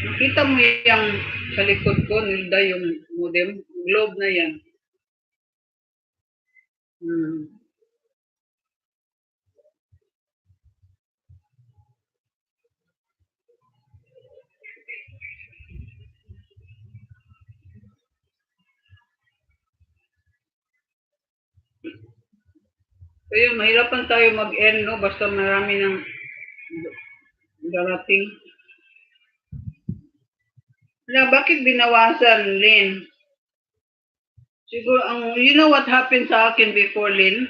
Nakita mo yung sa likod ko, Nilda, yung modem, globe na yan. Kaya mahirapan tayo mag-end, no? Basta marami ng darating. Na, bakit binawasan, Lynn? Siguro, you know what happened sa akin before, Lynn?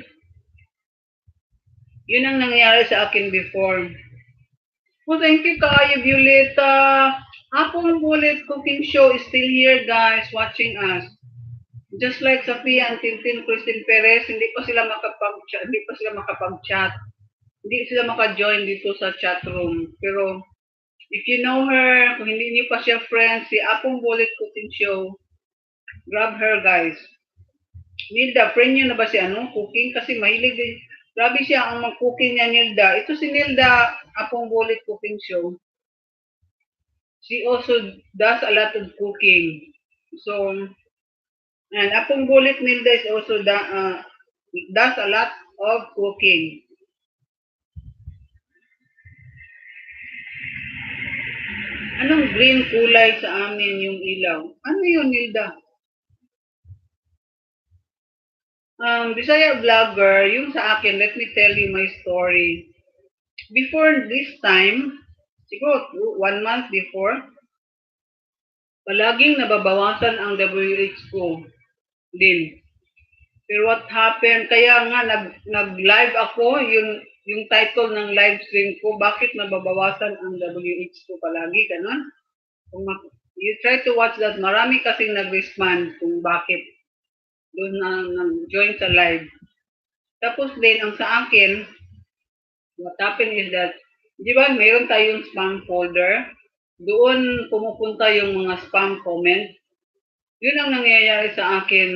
Yun ang nangyari sa akin before. Oh, thank you, Kaya Violeta. Hapong Bullet Cooking Show is still here, guys, watching us. Just like Sophia and Tintin Christine Perez, hindi pa sila makapag-chat. Hindi sila maka-join dito sa chat room. Pero, if you know her, kung hindi niyo pa siya friends, si Apong Bullet Cooking Show, grab her, guys. Nilda, friend niyo na ba si cooking? Kasi mahilig din. Grabe siya ang mag-cooking niya, Nilda. Ito si Nilda, Apong Bullet Cooking Show. She also does a lot of cooking. So, and Apong Bullet Nilda is also does a lot of cooking. Anong green kulay sa amin yung ilaw? Ano yun, Nilda? Bisaya vlogger, yung sa akin, let me tell you my story. Before this time, siguro 1 month before, palaging nababawasan ang WH ko din. Pero what happened, kaya nga nag-live ako, yung title ng live stream ko, bakit nababawasan ang WH ko palagi, ganun? Kung you try to watch that, marami kasing nag-respond kung bakit doon na join sa live. Tapos din, ang sa akin, what happened is that, di ba mayroon tayong spam folder? Doon pumupunta yung mga spam comment. Yun ang nangyayari sa akin,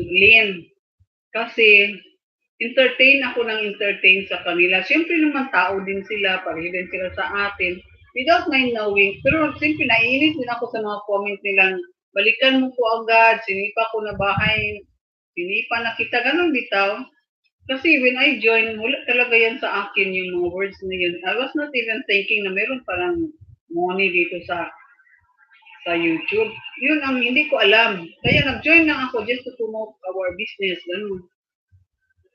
Lynn. Kasi, entertain ako ng entertain sa kanila. Siyempre naman tao din sila, pareho din sila sa atin. Without my knowing. Pero siyempre naiinis din ako sa mga comment nilang, balikan mo ko agad, sinipa ko na bahay, sinipa na kita, ganun bitaw. Kasi when I joined, wala talaga yan sa akin yung mga words na yun. I was not even thinking na meron parang money dito sa YouTube. Yun ang hindi ko alam. Kaya nag-join lang ako just to promote our business. Ganun.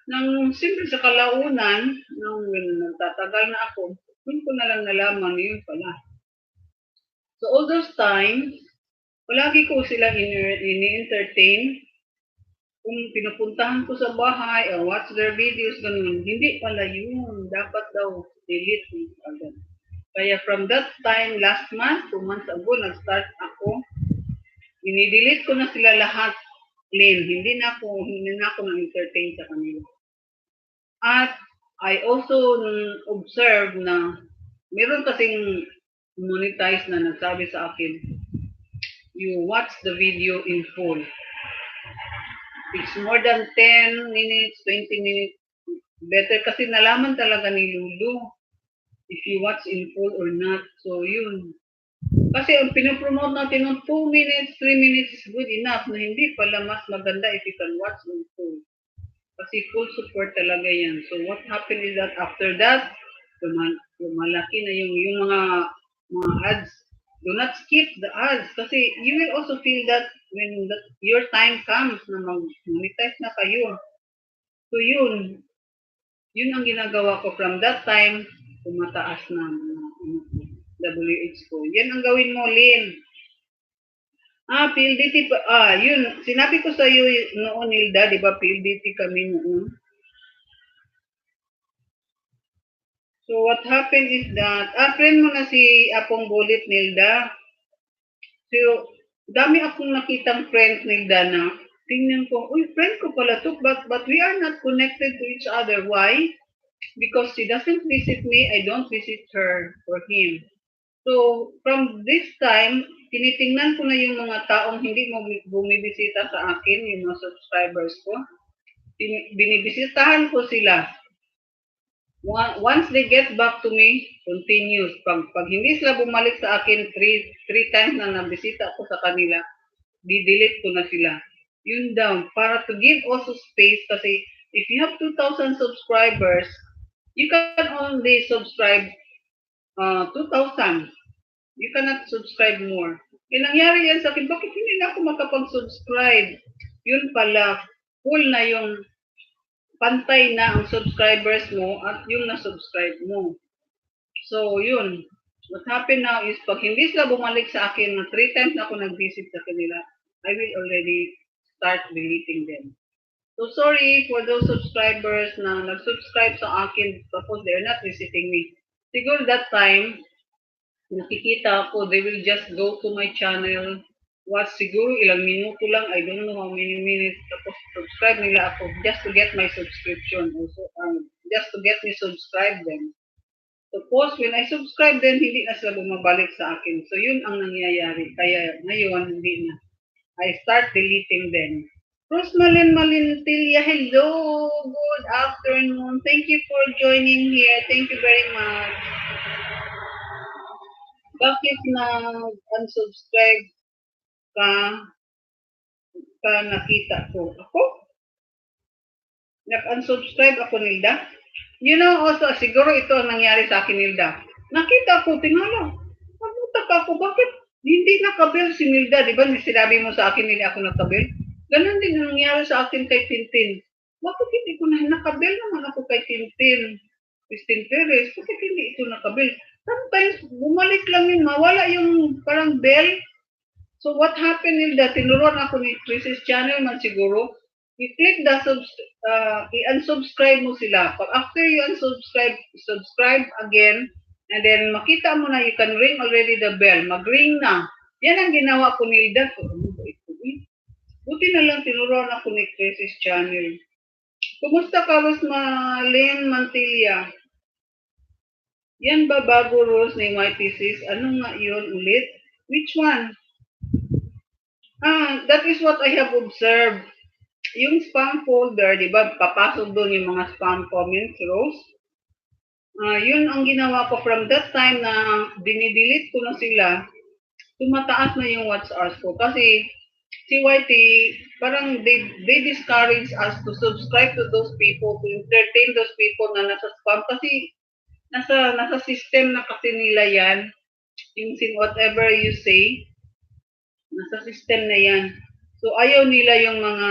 Nang simple sa kalaunan, nung nagtatagal na ako, dun ko na lang nalaman yun pala. So all those times, palagi ko sila ini-entertain. Kung pinupuntahan ko sa bahay or watch their videos, ganun, hindi pala yun. Dapat daw delete agad. Kaya from that time, last month, 2 months ago, nag-start ako. Dinidelete ko na sila lahat, Lynn. Hindi na ako na-entertain sa kanila. At I also observe na meron kasing monetize na nagsabi sa akin, you watch the video in full. It's more than 10 minutes, 20 minutes. Better kasi nalaman talaga ni Lulu if you watch in full or not. So, yun. Kasi ang pinopromote natin ng 2 minutes, 3 minutes is good enough na hindi pala mas maganda if you can watch in full. Kasi full support talaga yan. So, what happened is that after that, lumalaki na yung mga ads. Do not skip the ads kasi you will also feel that when your time comes na mag-monetize na kayo. So yun ang ginagawa ko from that time, tumataas na WH ko. Yan ang gawin mo, Lynn. PLDT pa, yun, sinabi ko sa iyo noon, Nilda, di ba PLDT kami noon? So what happened is that, friend mo na si Apong Bullet, Nilda. So, dami akong nakitang friends, Nilda, na tingnan ko, uy, friend ko pala to, but we are not connected to each other. Why? Because she doesn't visit me, I don't visit her or him. So, from this time, tinitingnan ko na yung mga taong hindi mo bumibisita sa akin, yung mga subscribers ko. Binibisitahan ko sila. Once they get back to me, continuous. Pag hindi sila bumalik sa akin, three times na nabisita ko sa kanila, di-delete ko na sila. Yun daw, para to give also space kasi if you have 2,000 subscribers, you can only subscribe 2,000. You cannot subscribe more. Kaya nangyari yan sa akin, bakit hindi na ako makapag-subscribe? Yun pala, full na yung pantay na ang subscribers mo at yung na-subscribe mo. So, yun. What happened now is, pag hindi sila bumalik sa akin na 3 times na ako nag-visit sa kanila, I will already start deleting them. So, sorry for those subscribers na nag-subscribe sa akin tapos they're not visiting me. Siguro that time, nakikita ako, they will just go to my channel, watch siguro ilang minuto lang, I don't know how many minutes, tapos subscribe nila ako just to get my subscription. Also, just to get me subscribe them. Suppose when I subscribe them, hindi na sila bumabalik sa akin. So, yun ang nangyayari. Kaya ngayon, hindi na. I start deleting them. Rosmalin Malintilia, hello! Good afternoon. Thank you for joining here. Thank you very much. Bakit na-unsubscribe ka nakita ko? Ako? Nag-unsubscribe ako, Nilda? You know, also, siguro ito ang nangyari sa akin, Nilda. Nakita ko, tingnan, nabutak ako bakit hindi nakabel si Nilda? Di ba sinabi mo sa akin hindi ako nakabel? Ganon din ang nangyari sa akin kay Tintin. Bakit hindi ko na nakabel naman ako kay Tintin? Christine Perez, bakit hindi ito nakabel? Sometimes, bumalik lang yun, mawala yung parang bell. So what happened is that tinuruan ako ni Chris's channel man siguro, i-click the i-unsubscribe mo sila. Pag after you unsubscribe, subscribe again, and then makita mo na you can ring already the bell. Mag-ring na. Yan ang ginawa ko ni Ida. Buti na lang tinuruan ako ni Chris's channel. Kumusta ka, Rosmalyn Mantilla? Yan ba bago rules ni YTCs? Ano nga yun ulit? Which one? That is what I have observed. Yung spam folder, di ba, papasok doon yung mga spam comments, Rose. Yun ang ginawa ko from that time na dinidelete ko na sila, tumataas na yung watch hours ko. Kasi si YT, parang they discourage us to subscribe to those people, to entertain those people na nasa spam. Kasi nasa system na kasi nila yan. Yung whatever you say, nasa system na yan. So ayaw nila yung mga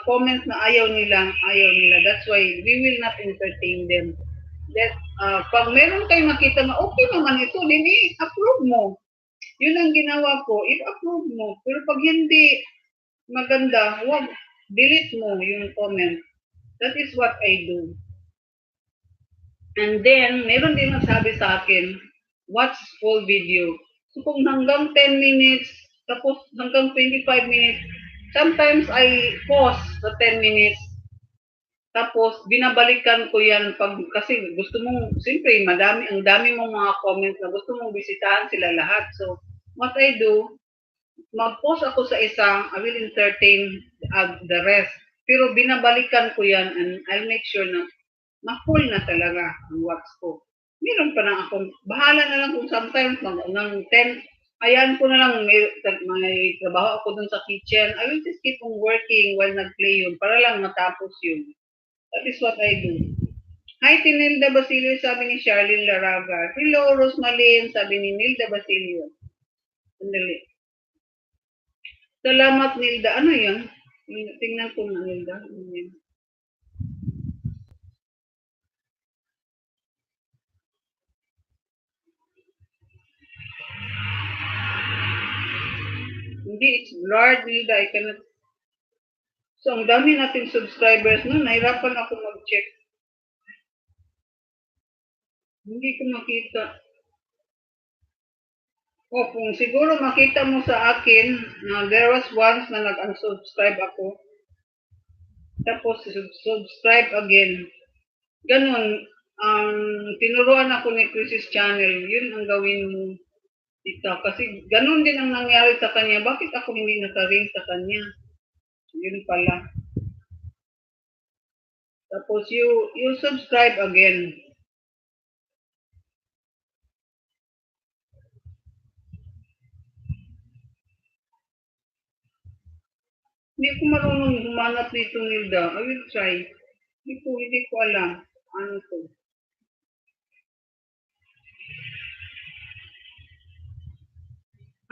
comments na ayaw nila. That's why we will not entertain them. That pag meron kayo makita na okay naman ito, din i-approve mo. Yun ang ginawa ko, i-approve mo. Pero pag hindi maganda, wag delete mo yung comment. That is what I do. And then, meron din nagsabi sa akin, watch full video. So kung hanggang 10 minutes, tapos hanggang 25 minutes, sometimes I pause sa 10 minutes. Tapos binabalikan ko yan pag kasi gusto mong, siyempre ang dami mong mga comments na gusto mong bisitahan sila lahat. So what I do, mag-pause ako sa isa, I will entertain the rest. Pero binabalikan ko yan and I'll make sure na ma-full na talaga ang watch ko. Meron pa na ako, bahala na lang kung sometimes ng 10, ayan ko na lang, may trabaho ako dun sa kitchen. I will just keep on working while nag-play yun para lang matapos yun. That is what I do. Hi, Tinilda Basilio, sabi ni Charlene Laraga. Hello, Rosmalyn, sabi ni Nilda Basilio. Sandali. Salamat, Nilda. Ano yun? Tingnan ko na, Nilda. Ano yun? Hindi, it's blurred, Nilda. I cannot. So, ang dami nating subscribers nun. Nahirapan ako mag-check. Hindi ko makita. Kung siguro makita mo sa akin na there was once na nag-unsubscribe ako. Tapos, subscribe again. Ganun. Tinuruan ako ni Chris's channel. Yun ang gawin mo. Kasi ganun din ang nangyari sa kanya. Bakit ako hindi naka-ring sa kanya? Yun pala. Tapos you subscribe again. Hindi ko marunong humanap dito, Nilda. I will try. Hindi ko alam. Ano to?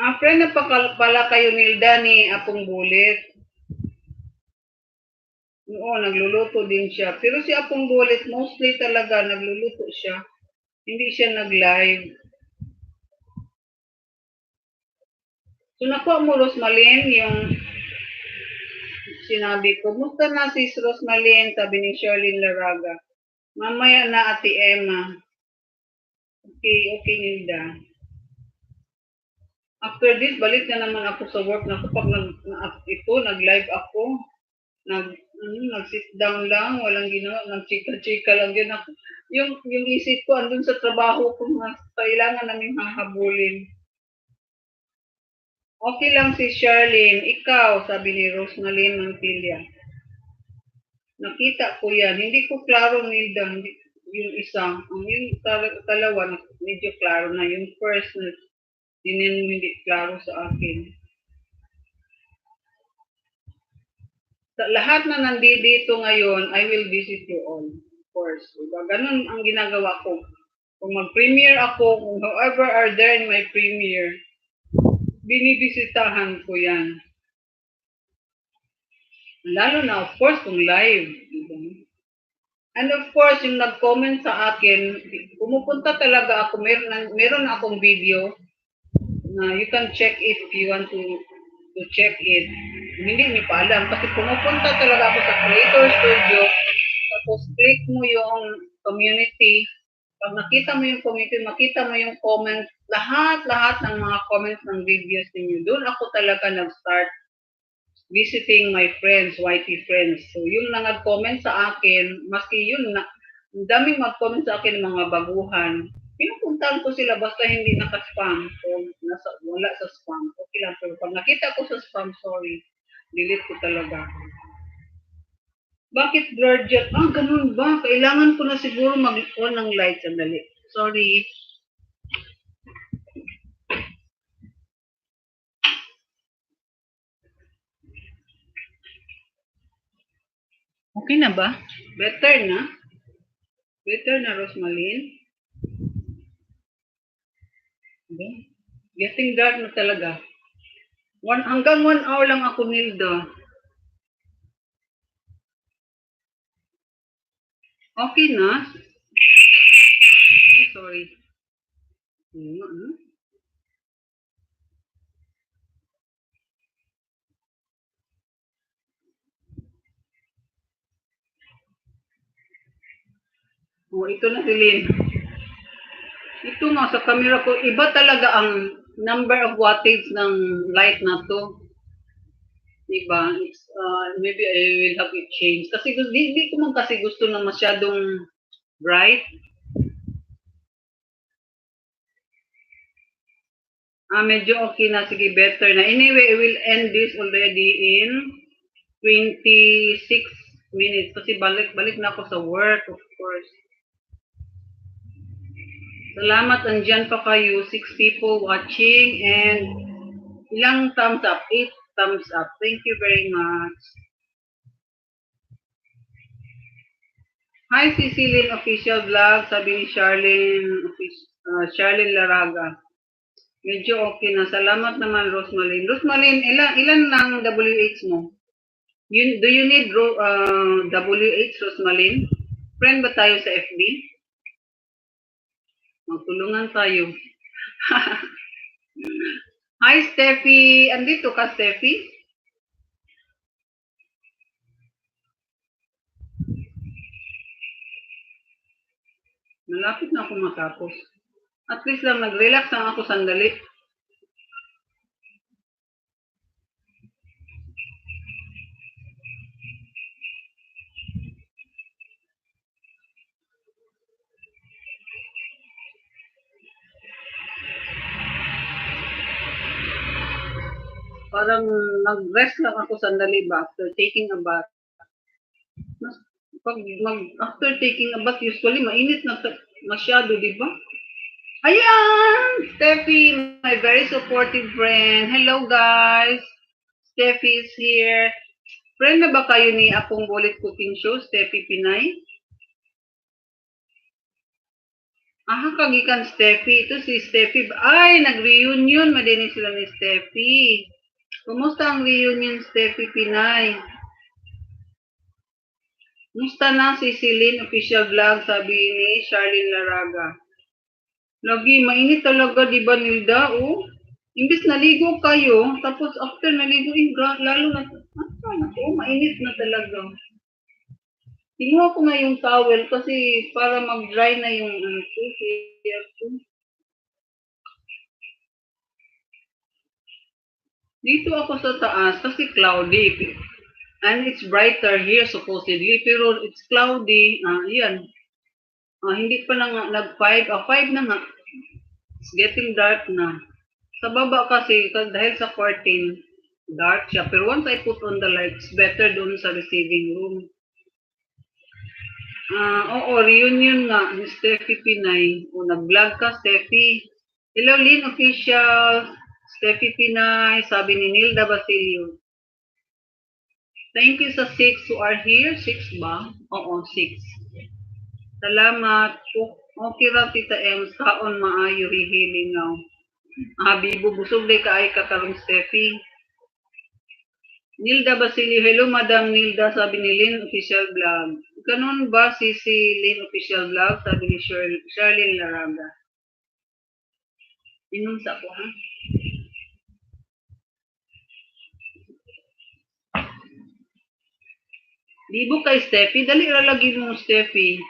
Friend na pala kayo, Nilda, ni Apong Bulit. Oo, nagluluto din siya. Pero si Apong Bulit, mostly talaga nagluluto siya. Hindi siya nag-live. So, nakuha mo, Rosmalyn, yung sinabi ko. Musta na si Rosmalyn, sabi ni Charlene Laraga. Mamaya na, Ate Emma. Okay, Nilda. After this, balik na naman ako sa work na kapag nag-live ako. Nag-sit down lang, walang ginawa, nag-chika-chika lang din ako. Yung isip ko, andun sa trabaho ko, kailangan namin hahabulin. Okay lang si Charlene. Ikaw, sabi ni Rosmalyn Mantilla. Nakita ko yan. Hindi ko klaro, Nilda. Yung isa. Yung dalawa, medyo klaro na. Yung first, hindi klaro sa akin. Sa lahat na nandito ngayon, I will visit you all. Of course. Diba? Ganun ang ginagawa ko. Kung mag-premiere ako, kung whoever are there in my premiere, binibisitahan ko yan. Lalo na, of course, kung live. Diba? And of course, yung nag-comment sa akin, pumupunta talaga ako, meron na akong video na you can check it if you want to check it. Hindi niyo pa alam kasi pumupunta talaga ako sa Creator Studio, tapos click mo yung community. Pag nakita mo yung community, makita mo yung comments, lahat ng mga comments ng videos ninyo. Doon ako talaga nag-start visiting my friends, YT friends. So, yung nag-comment sa akin, maski yun, ang daming mag-comment sa akin mga baguhan. Pinupuntahan ko sila basta hindi naka-spam. So, wala sa spam. Okay lang. Pero pag nakita ko sa spam, sorry, delete ko talaga. Bakit guardian? Ganun ba? Kailangan ko na siguro mag-on ng light. Sandali. Sorry. Okay na ba? Better na? Better na, Rosmalin? Okay. Getting dark na talaga. Hanggang 1 hour lang ako, Nilda. Okay na? Ay, sorry. Ito na si Lynn. Ito nga sa camera ko, iba talaga ang number of wattage ng light na to. Diba? Maybe I will have it changed. Kasi di ko man kasi gusto na masyadong bright. Medyo okay na. Sige, better na. Anyway, I will end this already in 26 minutes. Kasi balik na ako sa work, of course. Salamat, andyan pa kayo. 6 people watching and ilang thumbs up? 8 thumbs up. Thank you very much. Hi, Cecilin Official Vlog. Sabi ni Charlene Laraga. Medyo okay na. Salamat naman, Rosmalin. Rosmalin, ilan lang WH mo? Do you need WH, Rosmalin? Friend ba tayo sa FB? Magtulungan tayo. Hi, Steffi. Andito ka, Steffi? Malapit na ako matapos. At least lang, nag-relax lang ako sandali. Parang nag-rest lang ako sandali ba after taking a bath. After taking a bath, usually mainit na masyado, di ba? Ayan! Steffi, my very supportive friend. Hello, guys. Steffi is here. Friend na ba kayo ni Apong Bullet Cooking Show, Steffi Pinay? Kagikan Steffi. Ito si Steffi. Ay, nag-reunion. Madinig sila ni Steffi. Kumusta ang reunion, Steffi Pinay? Kumusta na si Celine Official Vlog, sabi ni Charlene Laraga. Lagi, mainit talaga, di ba, Nilda? Imbis naligo kayo, tapos after naligo, lalo na, mainit na talaga. Kinuha ko na yung towel kasi para mag-dry na yung hair ko. Dito ako sa taas kasi cloudy. And it's brighter here supposedly, pero it's cloudy. Yan. Hindi pa na nga, nag-5. 5 na nga. It's getting dark na. Sa baba kasi, dahil sa curtain, dark siya. Pero once I put on the lights, better doon sa receiving room. Reunion nga ni Steffi Pinay. Nag-vlog ka, Steffi. Hello, Lynn Official. Steffi Pinay, sabi ni Nilda Basilio. Thank you sa 6 who are here. 6 ba? Oo, 6. Salamat. Okay ra tita Ems, kaon maayo hihilingaw. Bibo busog day kaay ka karong Steffi. Nilda Basilio, hello Madam Nilda, sabi ni Lynn Official Vlog. Ganun ba si Lynn Official Vlog? Sabi ni Charlene Laraga. Inom sa ako ha? Libo kay Steffi, dali ra lagi mo Steffi.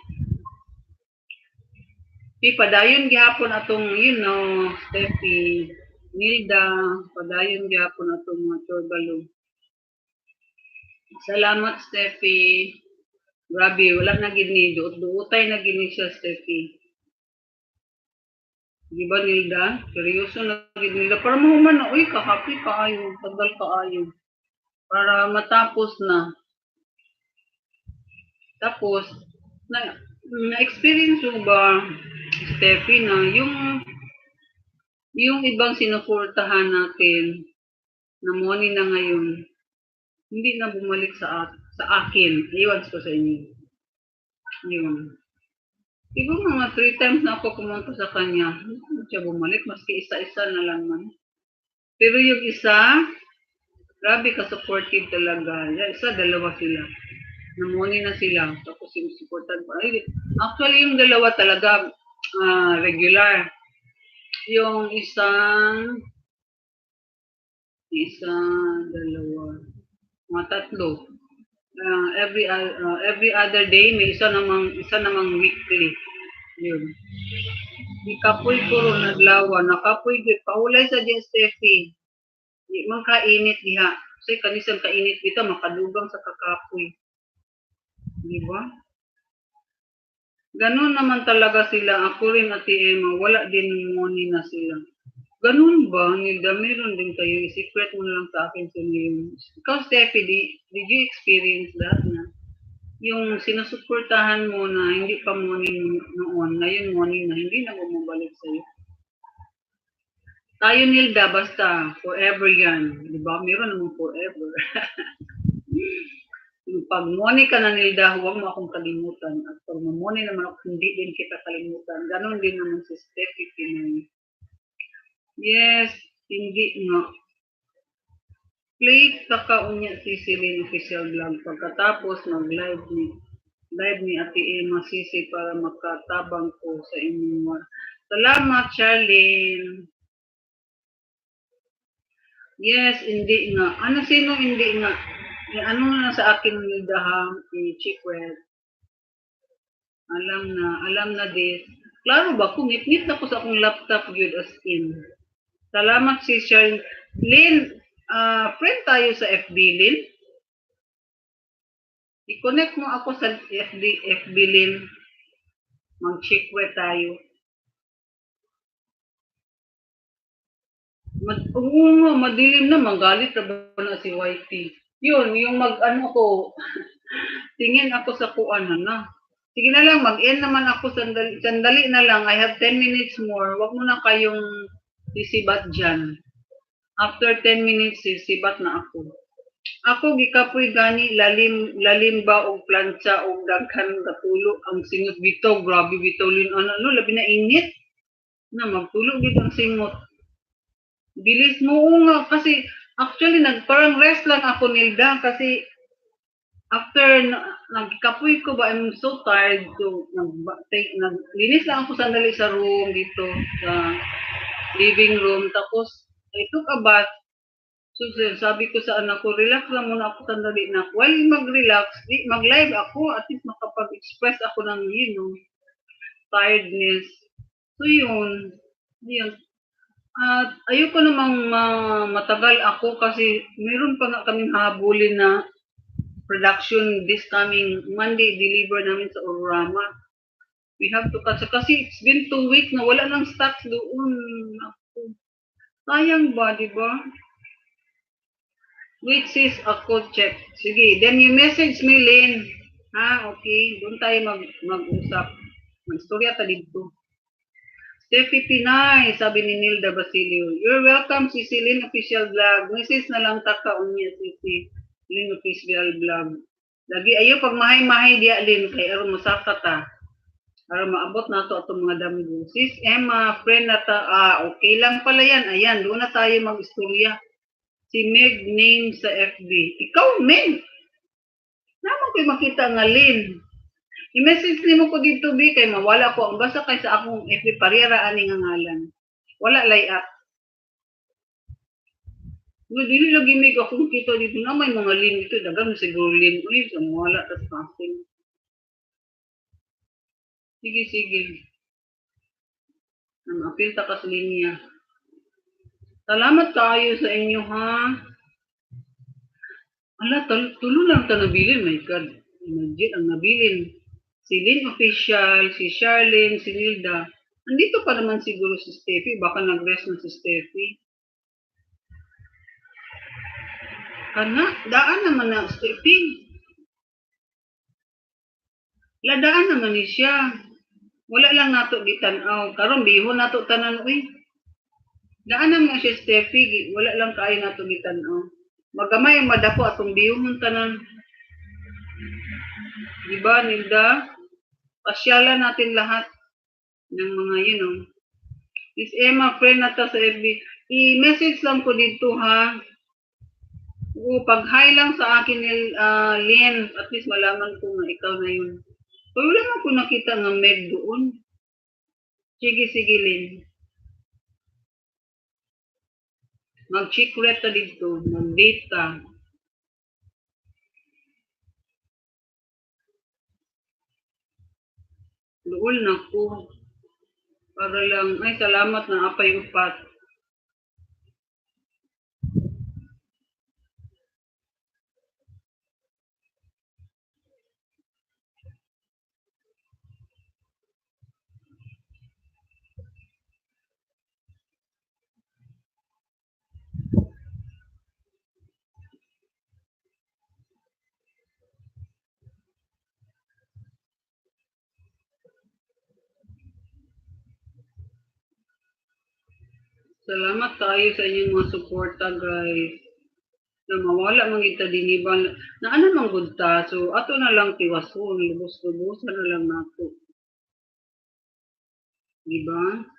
Padayon gihapon atong, Steffi, Nilda, padayon gihapon atong mga turbalo. Salamat Steffi. Grabe, wala na gini, duot-duotay na gini siya Steffi. Di ba Nilda? Seryoso na gini nila. Para mahuman na, uy, kahapi kaayo, tagal kaayo. Para matapos na. Tapos, na-experience mo ba, Steffi, na yung ibang sinuportahan natin na money na ngayon, hindi na bumalik sa akin. Iwan ko sa inyo. Yun. Diba mga 3 times na ako pumunta sa kanya, hindi siya bumalik, maski isa-isa na lang man. Pero yung isa, grabe ka-supportive talaga. Yung isa, dalawa sila. Namoni na sila. Tapos yung supportan pa. Actually, yung dalawa talaga regular. Yung dalawa, mga tatlo. Every other day, may isa namang weekly. Yun. Di kapoy ko ron naglawa. Nakapoy dito. Paulay sa dyan, Steffi. Di man kainit diha. Kasi kanisang kainit dito, makadugang sa kakapoy. Di ba? Ganun naman talaga sila. Ako rin, Ate Emma, wala din money na sila. Ganun ba, Nilda? Meron din kayo. Secret mo lang sa akin sa ngayon. Ikaw, Steffi, did you experience that na? Yung sinusuportahan mo na hindi pa money noon, ngayon money na, hindi na bumabalik sa'yo. Tayo, Nilda, basta, forever yan. Di ba? Meron naman forever. Pag money ka na Nilda, huwag mo akong kalimutan. At pag money naman ako, hindi din kita kalimutan. Ganon din naman si Steffi Pinoy. Yes, hindi nga. Play kakaunya si Celine Official Vlog. Pagkatapos mag-live ni Ate Emma Sisi para makatabang ko sa inyo. Salamat, Charlene. Yes, hindi nga. Sino hindi nga? Ano na sa akin nildahan, i-chickwell. Alam na this. Klaro ba, kumit-ngit na ko sa akong laptop, good as in. Salamat si Charlene. Lynn, friend tayo sa FB, Lynn. I-connect mo ako sa FB Lynn. Mag-chickwell tayo. Oo, madilim na, magalit na ba na si YT. Yun, yung tingin ako sa kuan na. Sige na lang, mag-end naman ako, sandali na lang, I have 10 minutes more, wag mo na kayong sisibat dyan. After 10 minutes, sisibat na ako. Ako, gikapoy gani, lalim ba o plancha o daghan katulo, ang singot bitaw, grabe bitaw, labi na init, na magtulog dito ang singot. Bilis mo nga, kasi actually, parang rest lang ako Nilda, kasi after nagkapoy ko ba, I'm so tired to naglinis lang ako sandali sa room dito sa living room, tapos I took a bath. So sabi ko sa anak ko, relax lang muna ako sandali na. While mag-relax, mag-live ako, at least makapag-express ako ng tiredness. So yun. At ayoko namang matagal ako kasi meron pa nga kaming habulin na production this coming Monday, deliver namin sa Aurorama. We have to catch kasi it's been 2 weeks na wala nang stocks doon. Sayang ba, di ba? Wait sis, ako check. Sige, then you message me, Lynn. Okay. Doon tayo mag-usap. Mag-storya ta dito. Steffi Pinay, sabi ni Nilda Basilio. You're welcome, si Lynn Official Vlog. Message na lang taka unya si Lynn Official Vlog. Lagi ayo pag mahay-mahay dia Lynn kay aron mosaka ta. Para maabot na to atong mga damgo. Sis Emma, friend na ta, okay lang pala yan. Ayan, doon na tayo mag-istorya. Si Meg name sa FB. Ikaw, Meg! Naman ko'y makita nga Lynn. I-message nimo ko dito, B, kay mawala ko. Ang basa kay sa akong FB, parira ani nga ngalan. Wala layat. Dili lagi Meg akong kita dito na may mga Lynn dito. Dagang siguro Lynn. Uy, sa mawala tas passing. Sige, sige. Apil ta kas linya. Salamat kayo sa inyo, ha? Ala, tulo lang ta nabilin, my God. Imagine ang nabilin. Si Lynn Official, si Charlene, si Nilda. Nandito pa naman siguro si Steffi. Baka nag-rest na si Steffi. Kana, daan naman na Steffi. Ladaan naman ni siya. Wala lang nato gitanaw. Karon bihon nato tanan, uy. Daan naman siya Steffi. Wala lang kayo nato gitanaw. Magamay ang madapo atong bihon tanan. Diba, Nilda? Pasyalan natin lahat ng mga yun, Miss Emma, friend na ta sa FB. I-message lang ko dito, ha? Pag-hi lang sa akin, Lynn. At least malaman ko na ikaw na yun. Pero wala nga ko nakita ng Meg doon. Sige, sige, Lynn. Mag-secret ta dito. Mag-date ka. Luol na ko. Para lang, ay salamat na apay upat. Salamat tayo sa inyong mga suporta, guys. Na mawala mang kita diniban na ano mang gudta. So, ato na lang tiwason. Lubos-lubosan na lang nato. Diba?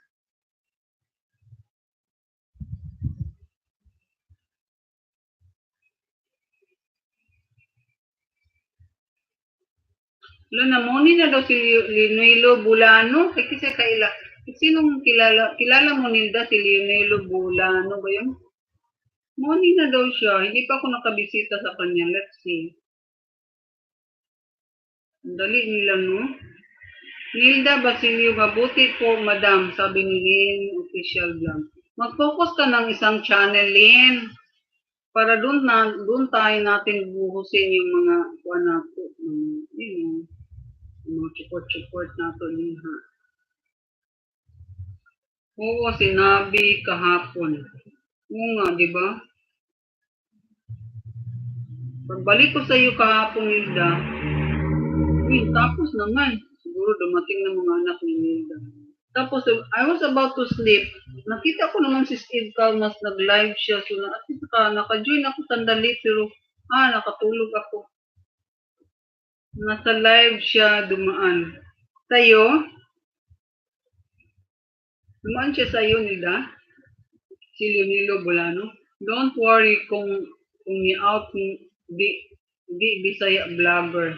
Wala na, moni na daw si Leonelo Bulano. Kaya kasi kaila. Sinong kilala mo Nilda si Leonelo Bulano ba yun? Moni na daw siya. Hindi pa ako nakabisita sa kanya. Let's see. Dali nila, no? Nilda Basilio, mabuti po, madam, sabi ni Lynn, official vlog. Mag-focus ka ng isang channel, Lynn. Para doon tayo natin buhusin yung mga kuha nato. Mga support nato din, ha. Oo, sinabi kahapon. Oo nga, di ba? Pagbalik ko sa iyo kahapon, Nilda, tapos naman, siguro dumating na mga anak ni Nilda. Tapos, I was about to sleep. Nakita ko naman si Steve Calmas, nag-live siya. So, naka-join ako sandali, pero, nakatulog ako. Nasa live siya, dumaan. Sa'yo? Dumaan siya sa'yo, Nilda? Si Leonilo Bulano? Don't worry kung i-out di Bisaya vlogger.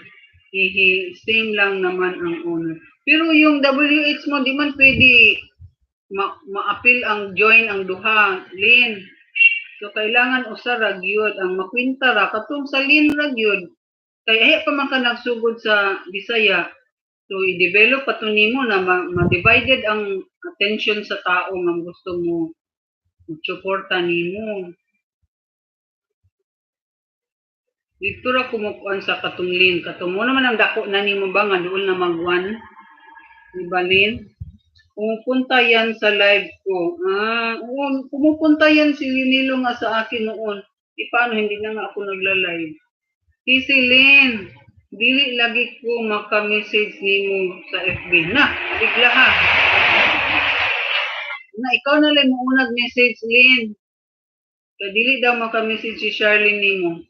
Same lang naman ang owner. Pero yung WH mo, di man pwede ma-appeal ang join ang duha, Lynn. So, kailangan usa ragyod ang makwinta ra. Katong sa Lynn ragyod. Kaya pa man ka nagsugod sa Bisaya. So, i-develop pa nimo na ma-divided ang attention sa tao nga gusto mo suporta nimo. Dito ra kumukuan sa katunglin. Katong mo naman ang dako na nimo ba nga doon na magwan? Ibalin? Pumupunta yan sa live ko. Pumupunta yan si Linilo nga sa akin noon. Paano hindi na nga ako nagla-live? Si Lynn, dili lagi ko maka-message nimo sa FB. Na, bigla ha. Na, ikaw na lang mo unag message, Lynn. Kaya dili daw maka-message si Charlene nimo.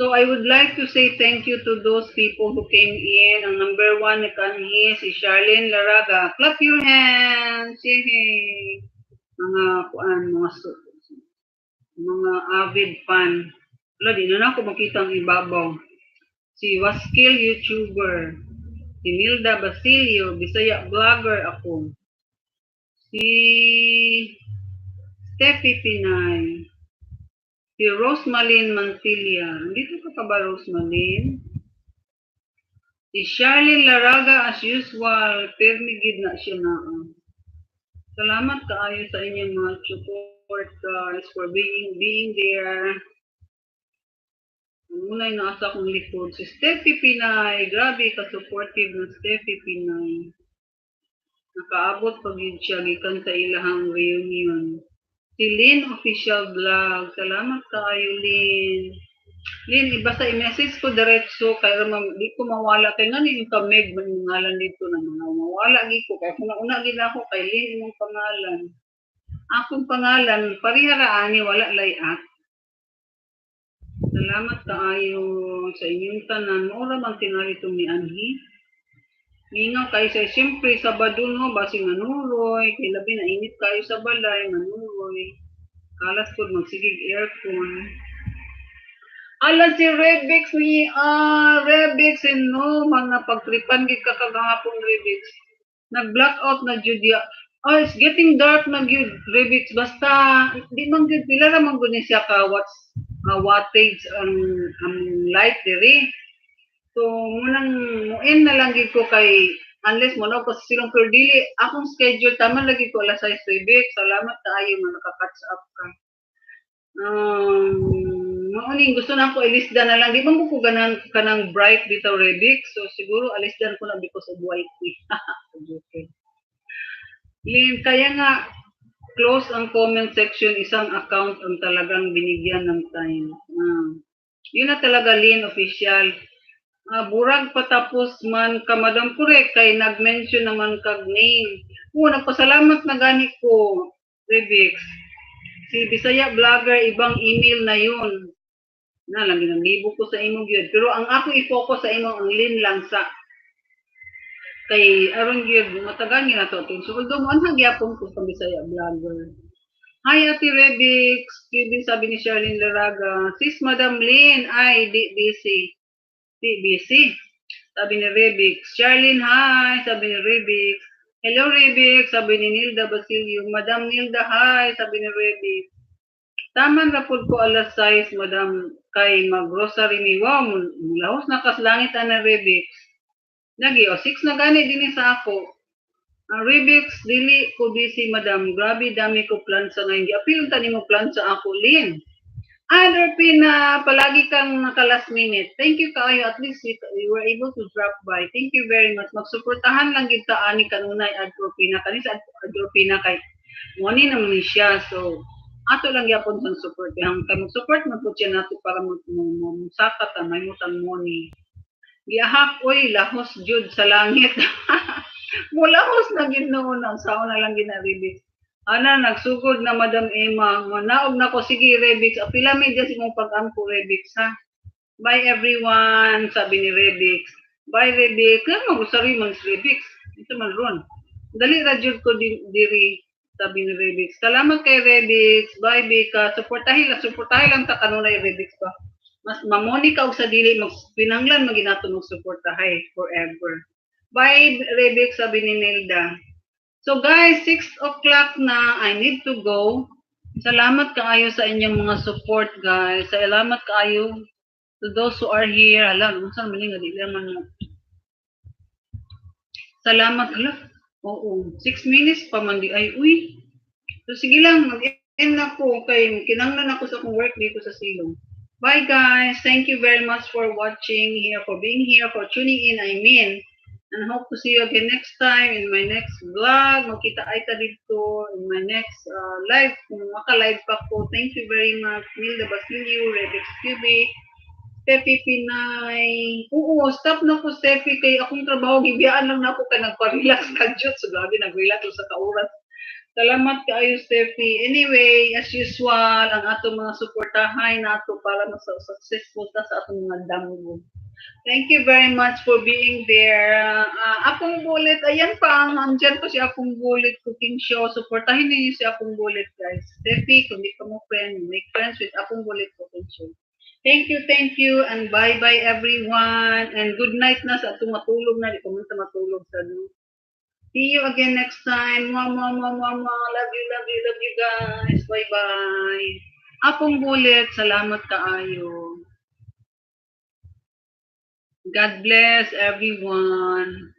So I would like to say thank you to those people who came in. Ang number one na kanhi, si Charlene Laraga. Clap your hands! Yay! Mga avid fan. Wala, di na ako makita ang ibabaw. Si Waskil YouTuber. Si Nilda Basilio, Bisaya vlogger ako. Si Steffi Pinay. Si Rosmalyn Mantilla. Nandito ka pa ba, Rosmalyn? Si Charlene Laraga, as usual, permigid na siya na. Salamat kaayo sa inyong mga support, guys, for being there. Unay nasa akong likod. Si Steffi Pinay. Grabe ka-supportive ng Steffi Pinay. Nakaabot pag yun siya gikan sa ilahang reunion. Si Lynn Official Vlog. Salamat kaayo, Lynn. Lynn, ibasa i-message ko diretso kaya di ko mawala kay nga yung kameg man ngalan dito na mga mawala gi ko kaya kung una gid ako kay Lynn imong pangalan. Akong pangalan parihara ani wala layat. Salamat kaayo sa inyong tanan. Ora man tinarito ni Anhi. Mingaw kay sa siyempre Sabado no basi manuroy kay labi na init kayo sa balay manuroy. Kalas ko magsigig aircon. Ala si Rebix ni Rebix no mga pagtripan gid ka kagahapon Rebix. Nag-blackout na jud ya. Oh, it's getting dark na gyud Rebix basta di man gyud pila ra man gud ni siya ka wattage ang light diri. So munang muin na lang gid ko kay unless mo na ko silong pero dili akong schedule tama lagi ko alas 6 Rebix. Salamat kaayo man naka-catch up ka. Mauni gusto na ako ilisda na lang. Di ba ko kanang bright bitaw Rebix? So siguro alisdan ko na because of white tea. Okay. Lin, kaya nga close ang comment section, isang account ang talagang binigyan ng time. Yun na talaga Lin official. Burag patapos man ka Madam Correct kay nag-mention naman kag name. Nagpasalamat na gani ko Rebix. Si Bisaya Vlogger, ibang email na yun. Lang ginanglibo ko sa imong yun. Pero ang ako i-focus sa imong ang Lin lang sa kay aron gyud matagan ni nato tin. So although mo ang gyapon ko sa Bisaya Vlogger. Hi Ate Rebix, QB sabi ni Charlene Laraga. Sis Madam Lin, ay di busy. Di busy. Sabi ni Rebix. Charlene, hi, sabi ni Rebix. Hello, Rebix, sabi ni Nilda Basilio. Madam Nilda, hi, sabi ni Rebix. Taman na po ko alas 6, Madam, kay mag-grocery ni wow, mulahos na kaslangit na Rebix. Lagi, 6 na gani din sa ako. Rebix, dili ko busy, Madam. Grabe, dami ko plan sa ngayon. Apil tani mo plan sa ako, Lin. Derpina, palagi kang naka-last minute. Thank you kaayo. At least you were able to drop by. Thank you very much. Magsuportahan lang kita ani kanunay Derpina. Kanis Derpina kay money naman siya. So, ato lang yapon sang support. Kaya mag-support mo po siya nato para magsakat ang may mutang money. Giyahak, oy, lahos jud sa langit. Mulahos na gid noon. Ang sao na lang ginaribis. Nagsugod na Madam Emma. Naog na ko, sige Rebix. Pila medya si mong pag-ampo Rebix ha. Bye everyone, sabi ni Rebix. Bye Rebix. Kaya mag-usari man si Rebix. Ito man ron. Dali radyod ko diri, sabi ni Rebix. Salamat kay Rebix. Bye Bika. Suportahin lang ta kanunay Rebix pa. Mas mamoni ka og sa dili pinanglan maginato mag-suportahay forever. Bye Rebix, sabi ni Nilda. So guys, 6 o'clock na, I need to go. Salamat kaayo sa inyong mga support guys. Salamat kaayo to those who are here. Alam, saan maling nga, di naman. Salamat, oo, 6 minutes pa man di, ay, uy. So sige lang, mag-end na po, kay kinanglan ako sa akong work dito sa Silong. Bye guys, thank you very much for watching here, for being here, for tuning in, and hope to see you again next time in my next vlog. Makita ay ta dito in my next live. Kung maka-live pa ko. Thank you very much. Nilda Basilio, Rebix QB, Steffi Pinay. Oo, stop na ko Steffi. Kay akong trabaho, gibiyaan lang na ako kay nagpa-relax ka Diyos. So, grabe, nag-relax sa kauras. Salamat kaayo, Steffi. Anyway, as usual, ang atong mga suportahay nato para successful ta sa atong mga damgo. Thank you very much for being there. Apong Bulit, ayan pa, andyan po si Apong Bulit Cooking Show. Supportahin niyo si Apong Bulit, guys. Steffi, kung di ka mo friend, make friends with Apong Bulit Cooking Show. Thank you, and bye-bye everyone. And good night na sa atong matulog na. Di ko man matulog sa no. See you again next time. Mwah, mwah, mwah, mwah, mwah. Love you guys. Bye-bye. Apong Bulit, salamat kaayo. God bless everyone.